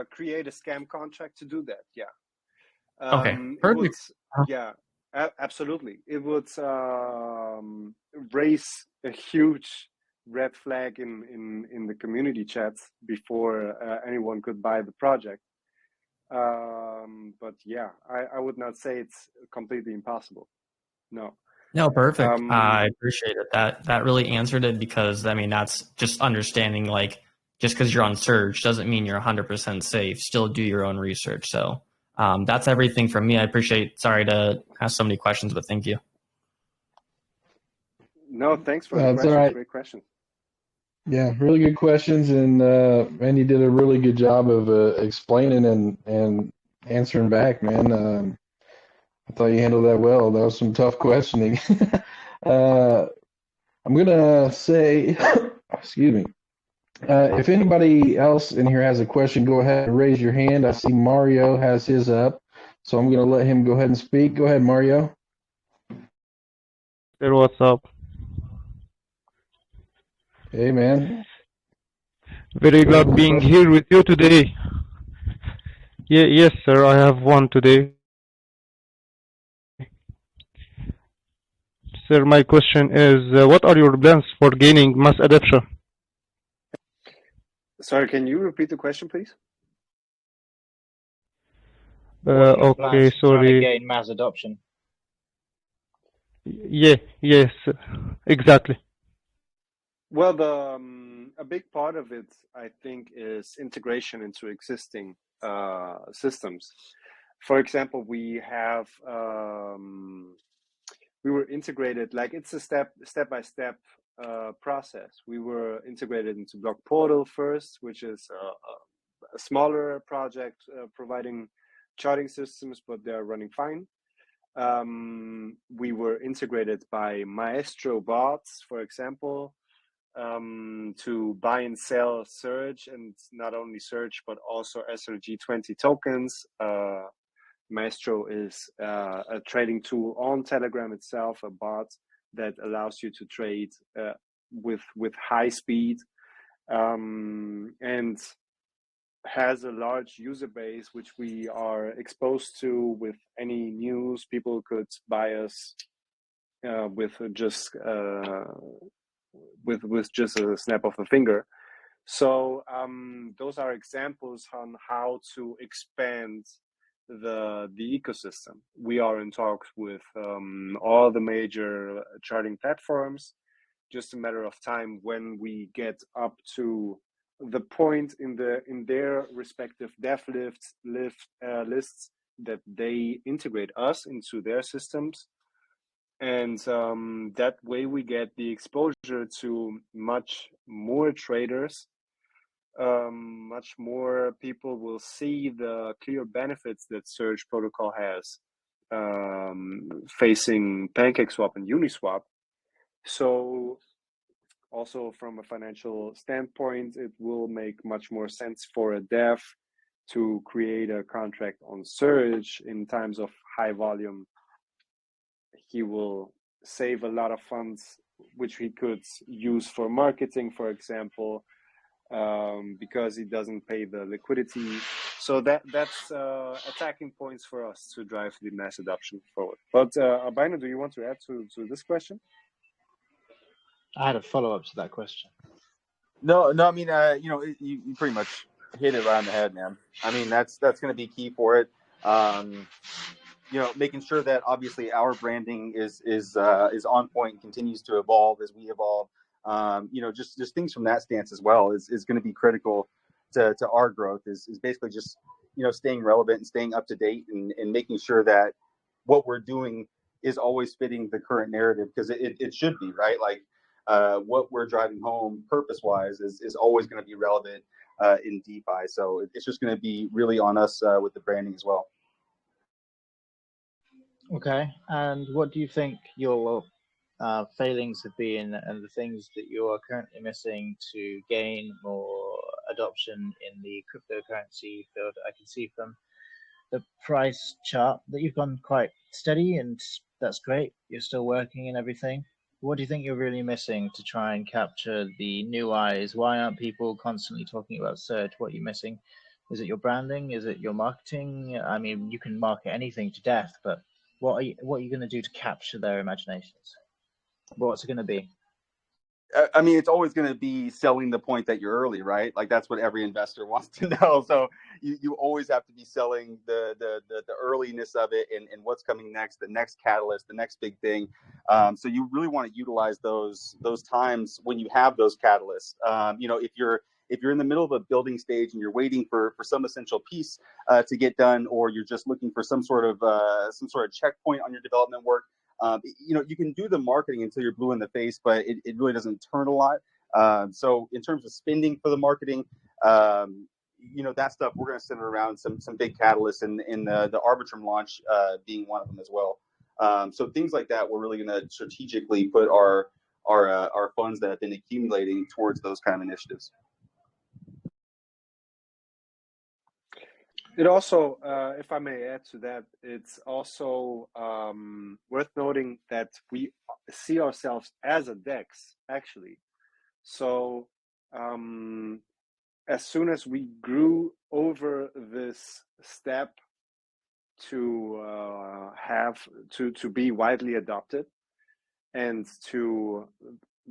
B: create a scam contract to do that. Yeah.
F: Okay,
B: It would,
F: perfect.
B: yeah, absolutely. It would raise a huge red flag in the community chats before anyone could buy the project. But yeah, I would not say it's completely impossible. No.
F: No, perfect.
B: Um,
F: I appreciate it. That really answered it, because I mean that's just understanding, like, just because you're on Surge doesn't mean you're 100% safe. Still do your own research. So that's everything from me. I appreciate. Sorry to ask so many questions, but thank you.
B: no, thanks for the
A: It's all
B: questions.
A: right.
B: Great questions.
A: Yeah, really good questions, and Andy did a really good job of explaining and answering back, man. I thought you handled that well. That was some tough questioning. uh, I'm gonna say, excuse me. If anybody else in here has a question, go ahead and raise your hand. I see Mario has his up, so I'm gonna let him go ahead and speak. Go ahead, Mario.
G: Sir, what's up?
A: Hey, man.
G: Very
A: Go ahead
G: glad
A: with your
G: being
A: question.
G: here with you today. Yes, sir, I have one today. Sir, my question is, what are your plans for gaining mass adoption?
B: Sorry, can you repeat the question, please?
H: What are your
G: Okay,
H: plans trying to
G: sorry.
H: gain mass adoption?
G: Yes, exactly.
B: Well, a big part of it, I think, is integration into existing systems. For example, we were integrated, like it's a step by step process. We were integrated into Block Portal first, which is a smaller project providing charting systems, but they're running fine. We were integrated by Maestro bots, for example, to buy and sell Surge, and not only Surge but also SRG20 tokens. Maestro is a trading tool on Telegram itself, a bot that allows you to trade with high speed, and has a large user base which we are exposed to. With any news, people could buy us with just a snap of a finger. So those are examples on how to expand the ecosystem. We are in talks with all the major charting platforms. Just a matter of time when we get up to the point in their respective dev lists that they integrate us into their systems, and that way we get the exposure to much more traders. Much more people will see the clear benefits that Surge protocol has, facing PancakeSwap and Uniswap. So also from a financial standpoint, it will make much more sense for a dev to create a contract on Surge in times of high volume. He will save a lot of funds, which he could use for marketing, for example, because he doesn't pay the liquidity. So that's attacking points for us to drive the mass adoption forward. But Albino, do you want to add to this question?
H: I had a follow-up to that question.
D: No. I mean, you pretty much hit it right on the head, man. I mean, that's going to be key for it. Making sure that obviously our branding is on point and continues to evolve as we evolve. Just things from that stance as well is going to be critical to our growth. Is basically just staying relevant and staying up to date and making sure that what we're doing is always fitting the current narrative, because it should be, right. Like what we're driving home purpose-wise is always going to be relevant in DeFi. So it's just going to be really on us with the branding as well.
H: Okay, and what do you think your failings have been, and the things that you are currently missing to gain more adoption in the cryptocurrency field? I can see from the price chart that you've gone quite steady, and that's great. You're still working and everything. What do you think you're really missing to try and capture the new eyes? Why aren't people constantly talking about Surge? What are you missing? Is it your branding? Is it your marketing? I mean, you can market anything to death, but what are you going to do to capture their imaginations? What's it going to be?
D: I mean, it's always going to be selling the point that you're early, right? Like that's what every investor wants to know. So you always have to be selling the earliness of it and what's coming next, the next catalyst, the next big thing. So you really want to utilize those times when you have those catalysts. If you're in the middle of a building stage and you're waiting for some essential piece to get done, or you're just looking for some sort of checkpoint on your development work, you can do the marketing until you're blue in the face, but it really doesn't turn a lot. So in terms of spending for the marketing, that stuff we're going to center around some big catalysts in the Arbitrum launch being one of them as well. So things like that, we're really going to strategically put our funds that have been accumulating towards those kind of initiatives.
B: It also, if I may add to that, it's also worth noting that we see ourselves as a DEX, actually. So as soon as we grew over this step to to be widely adopted, and to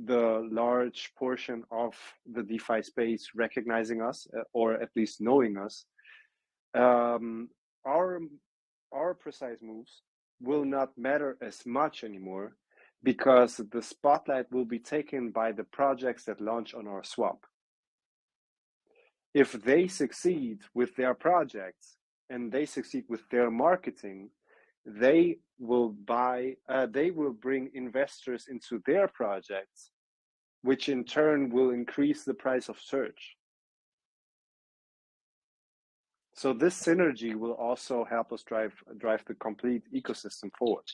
B: the large portion of the DeFi space recognizing us, or at least knowing us, our precise moves will not matter as much anymore, because the spotlight will be taken by the projects that launch on our swap. If they succeed with their projects and they succeed with their marketing, they will bring investors into their projects, which in turn will increase the price of Surge. So this synergy will also help us drive the complete ecosystem forward.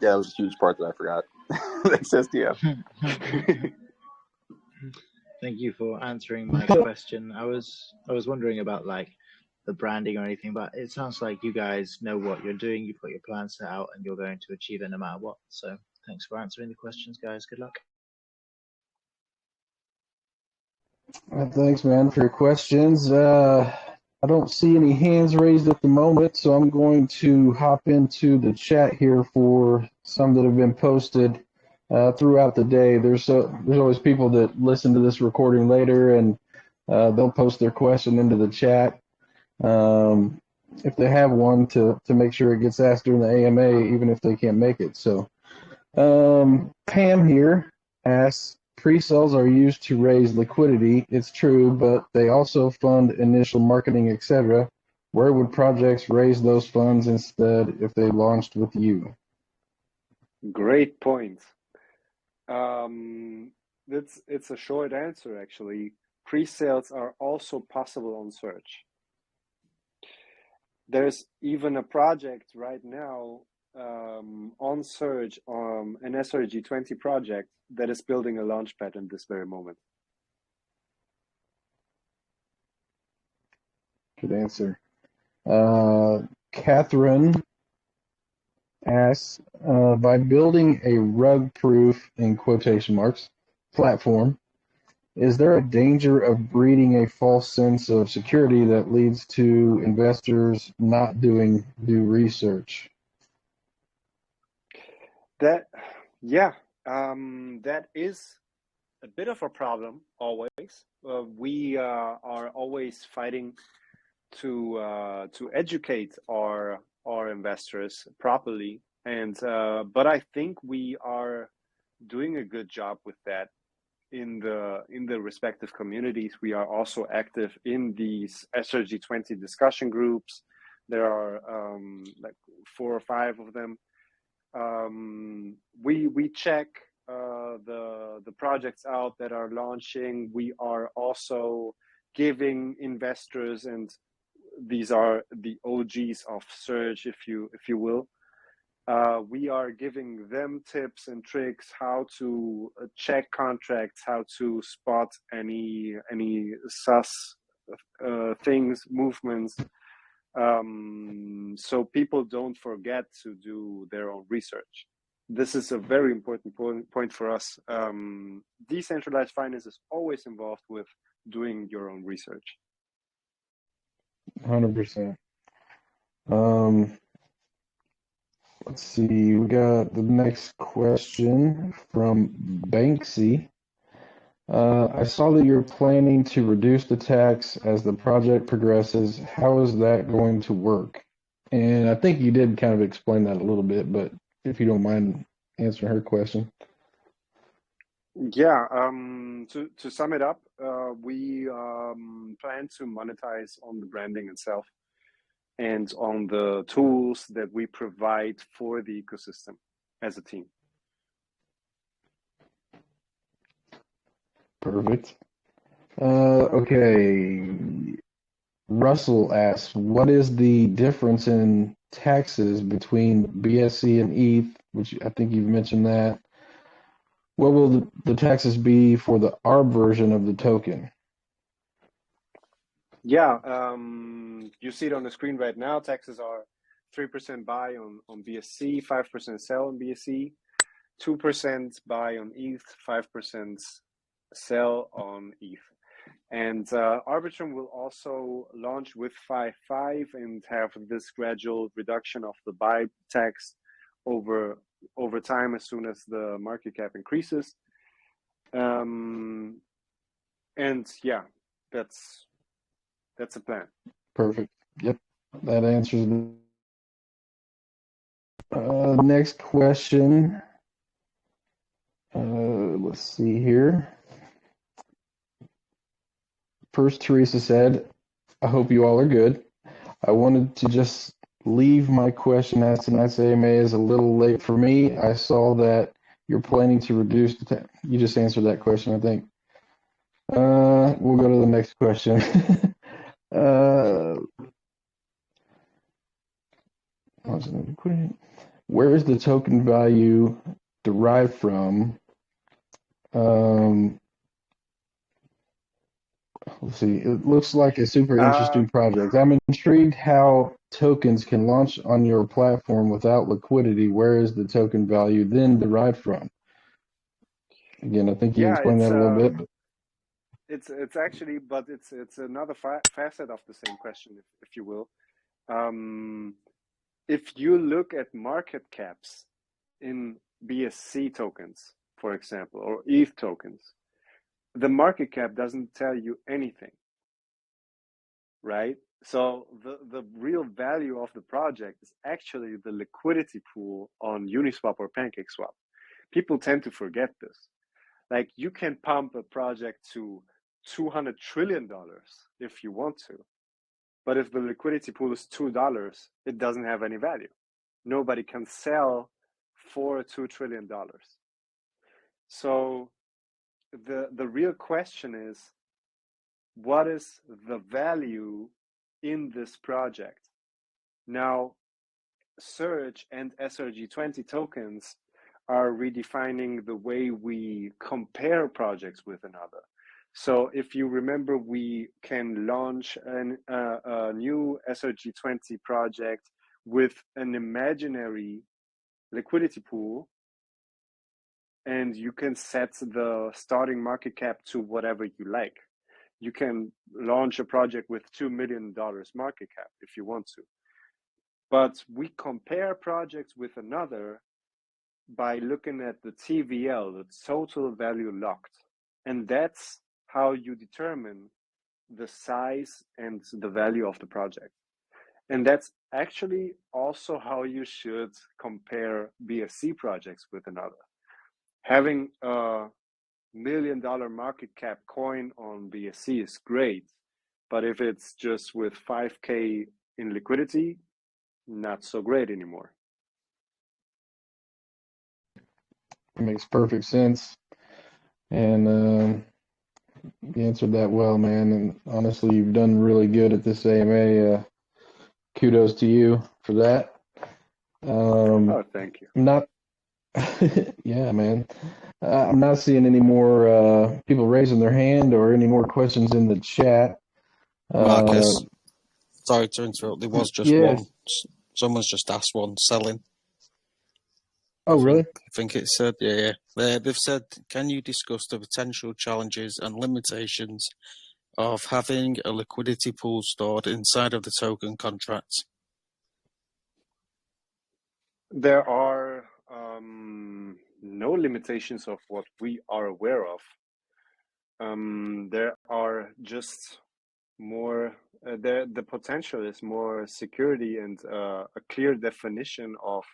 D: Yeah, that was a huge part that I forgot. Thanks, SDF.
H: Thank you for answering my question. I was wondering about like the branding or anything, but it sounds like you guys know what you're doing. You've got your plan set out, and you're going to achieve it no matter what. So thanks for answering the questions, guys. Good luck.
A: Thanks, man, for your questions. I don't see any hands raised at the moment, so I'm going to hop into the chat here for some that have been posted throughout the day. There's always people that listen to this recording later, and they'll post their question into the chat if they have one, to make sure it gets asked during the AMA, even if they can't make it. So Pam here asks, pre-sales are used to raise liquidity. It's true, but they also fund initial marketing, etc. Where would projects raise those funds instead if they launched with you?
B: Great point. It's a short answer, actually. Pre-sales are also possible on Surge. There's even a project right now on Surge, an SRG20 project that is building a launch pad in this very moment.
A: Good answer. Catherine asks, by building a rug-proof, in quotation marks, platform, is there a danger of breeding a false sense of security that leads to investors not doing due research?
B: That is a bit of a problem always. We are always fighting to educate our investors properly, and but I think we are doing a good job with that in the respective communities. We are also active in these SRG20 discussion groups. There are like 4 or 5 of them. We check the projects out that are launching. We are also giving investors, and these are the OGs of Surge, if you will. We are giving them tips and tricks how to check contracts, how to spot any sus things, movements, so people don't forget to do their own research. This is a very important point for us. Decentralized finance is always involved with doing your own research.
A: 100%. Let's see, we got the next question from Banksy. I saw that you're planning to reduce the tax as the project progresses. How is that going to work? And I think you did kind of explain that a little bit, but if you don't mind answering her question.
B: Yeah, to sum it up, we plan to monetize on the branding itself and on the tools that we provide for the ecosystem as a team.
A: Perfect. Okay. Russell asks, what is the difference in taxes between BSC and ETH, which I think you've mentioned that. What will the taxes be for the ARB version of the token?
B: Yeah, you see it on the screen right now. Taxes are 3% buy on BSC, 5% sell on BSC, 2% buy on ETH, 5% sell on ETH. And Arbitrum will also launch with 5.5 and have this gradual reduction of the buy tax over time as soon as the market cap increases. And yeah, that's a plan.
A: Perfect. Yep, that answers the next question. Let's see here. First, Teresa said, I hope you all are good. I wanted to just leave my question as tonight's AMA is a little late for me. I saw that you're planning to reduce the you just answered that question, I think. We'll go to the next question. Where is the token value derived from? Let's see. It looks like a super interesting project. I'm intrigued how tokens can launch on your platform without liquidity. Where is the token value then derived from? Again, I think you explained that a little bit. But...
B: It's actually, but it's another facet of the same question, if you will. If you look at market caps in BSC tokens, for example, or ETH tokens, the market cap doesn't tell you anything, right? So the real value of the project is actually the liquidity pool on Uniswap or PancakeSwap. People tend to forget this. Like, you can pump a project to $200 trillion if you want to, but if the liquidity pool is $2, it doesn't have any value. Nobody can sell for $2 trillion. So the real question is, what is the value in this project? Now, Surge and SRG20 tokens are redefining the way we compare projects with another. So if you remember, we can launch a new SRG20 project with an imaginary liquidity pool, and you can set the starting market cap to whatever you like. You can launch a project with $2 million market cap if you want to. But we compare projects with another by looking at the TVL, the total value locked. And that's how you determine the size and the value of the project. And that's actually also how you should compare BSC projects with another. Having a $1 million market cap coin on BSC is great, but if it's just with 5K in liquidity, not so great anymore.
A: It makes perfect sense. And you answered that well, man. And honestly, you've done really good at this AMA. Kudos to you for that.
B: Oh, thank you.
A: Not, yeah, man. I'm not seeing any more people raising their hand or any more questions in the chat.
E: Marcus, sorry to interrupt. There was just
A: yeah.
E: one. Someone's just asked one selling.
A: Oh, really?
E: I think it said, yeah. They've said, can you discuss the potential challenges and limitations of having a liquidity pool stored inside of the token contracts?
B: There are no limitations of what we are aware of. There are just more, the potential is more security and a clear definition of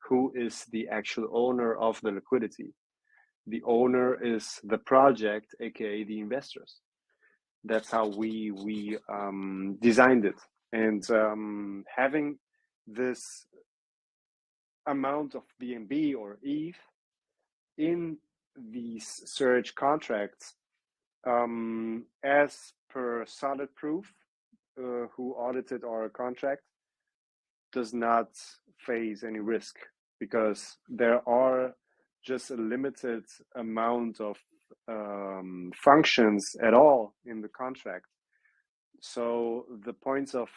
B: who is the actual owner of the liquidity. The owner is the project, aka the investors. That's how we designed it. And having this amount of BNB or ETH in these Surge contracts, as per Solid Proof, who audited our contract, does not face any risk because there are just a limited amount of functions at all in the contract. So the points of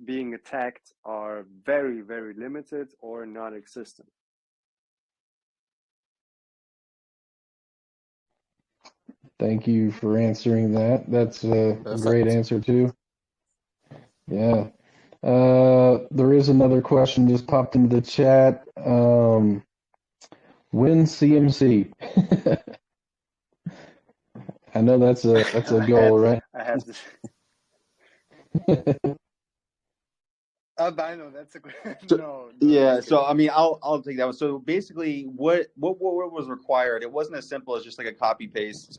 B: being attacked are very, very limited or non-existent.
A: Thank you for answering that. That's a great answer too. Yeah. There is another question just popped into the chat. When CMC? I know that's a goal, right?
B: I had to. I know that's a no.
D: Yeah, so I mean, I'll take that one. So basically, what was required? It wasn't as simple as just like a copy paste,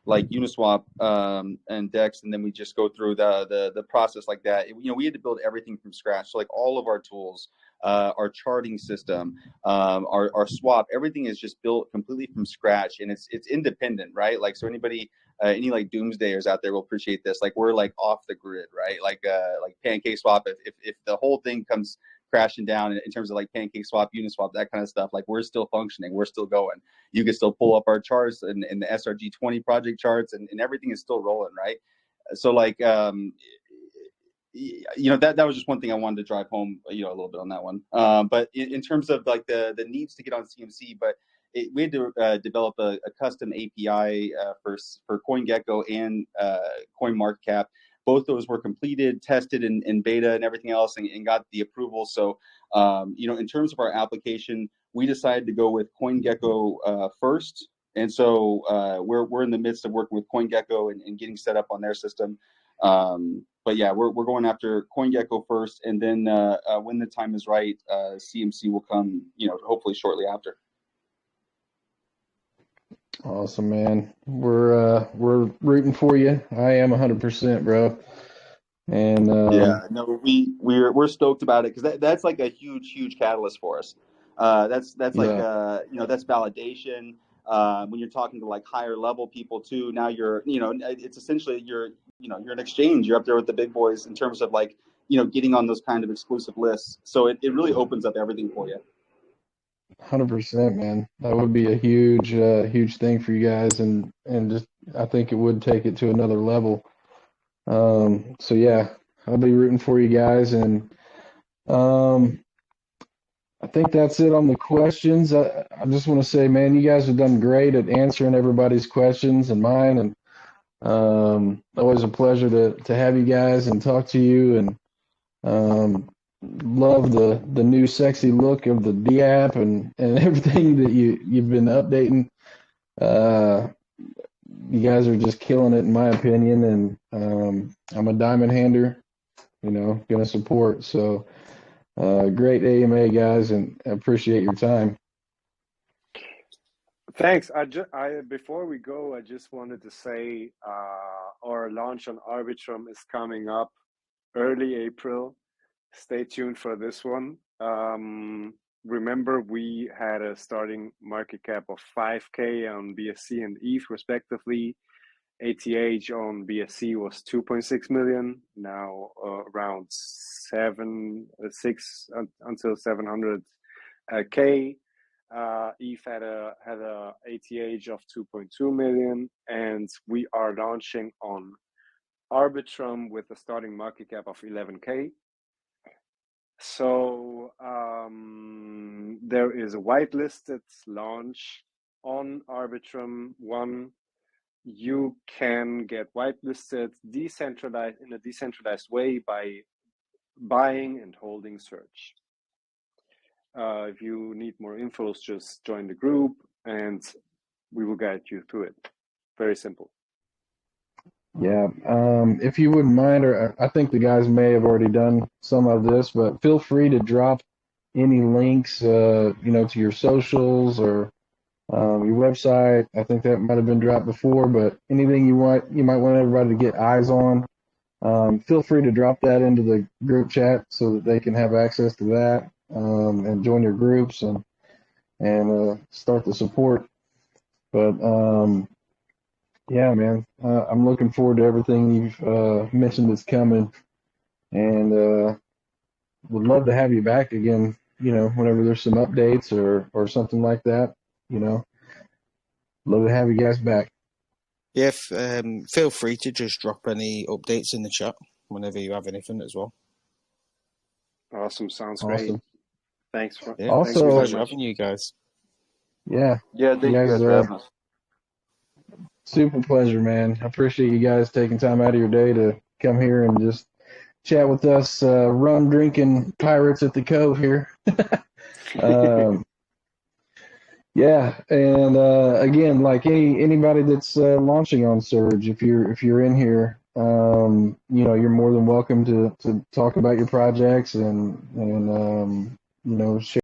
D: like Uniswap and Dex, and then we just go through the process like that. We had to build everything from scratch. So like all of our tools, our charting system, our swap, everything is just built completely from scratch, and it's independent, right? Like so anybody. Any like doomsdayers out there will appreciate this. Like we're like off the grid, right? Like Pancake Swap. If the whole thing comes crashing down in terms of like Pancake Swap, Uniswap, that kind of stuff, like we're still functioning, we're still going. You can still pull up our charts and the SRG20 project charts, and everything is still rolling, right? So like that was just one thing I wanted to drive home, a little bit on that one. But in terms of like the needs to get on CMC, but we had to develop a custom API for CoinGecko and CoinMarketCap. Both those were completed, tested in beta and everything else, and got the approval. So, in terms of our application, we decided to go with CoinGecko first. And so we're in the midst of working with CoinGecko and getting set up on their system. But yeah, we're going after CoinGecko first, and then when the time is right, CMC will come, hopefully shortly after.
A: Awesome, man. We're rooting for you. I am 100%, bro. And
D: yeah, no, we're stoked about it because that's like a huge catalyst for us. That's like that's validation. When you're talking to like higher level people too, now you're it's essentially you're an exchange. You're up there with the big boys in terms of like getting on those kind of exclusive lists. So it really opens up everything for you.
A: 100%, man. That would be a huge thing for you guys, and just I think it would take it to another level. So yeah, I'll be rooting for you guys, and I think that's it on the questions. I just want to say, man, you guys have done great at answering everybody's questions and mine, and always a pleasure to have you guys and talk to you, and love the new sexy look of the D app and everything that you've been updating. You guys are just killing it, in my opinion, and I'm a diamond hander, gonna support. So great AMA, guys, and I appreciate your time.
B: Thanks. Before we go, I just wanted to say our launch on Arbitrum is coming up early April. Stay tuned for this one. Remember, we had a starting market cap of 5K on BSC and ETH, respectively. ATH on BSC was 2.6 million, now around 6 until 700K. ETH had a ATH of 2.2 million, and we are launching on Arbitrum with a starting market cap of 11K. So there is a whitelisted launch on Arbitrum 1. You can get whitelisted in a decentralized way by buying and holding Surge. If you need more infos, just join the group and we will guide you through it. Very simple.
A: Yeah, if you wouldn't mind, or I think the guys may have already done some of this, but feel free to drop any links, to your socials or your website. I think that might have been dropped before, but anything you might want everybody to get eyes on, feel free to drop that into the group chat so that they can have access to that, and join your groups and start the support. But yeah, man, I'm looking forward to everything you've mentioned that's coming, and would love to have you back again, whenever there's some updates or something like that, love to have you guys back.
E: Yeah, feel free to just drop any updates in the chat whenever you have anything as well.
B: Awesome. Sounds great. Thanks for
E: pleasure having you guys.
A: Yeah.
D: Thank you guys for having us.
A: Super pleasure, man. I appreciate you guys taking time out of your day to come here and just chat with us, rum drinking pirates at the Cove here. Yeah, and again, like anybody that's launching on Surge, if you're in here, you're more than welcome to talk about your projects and share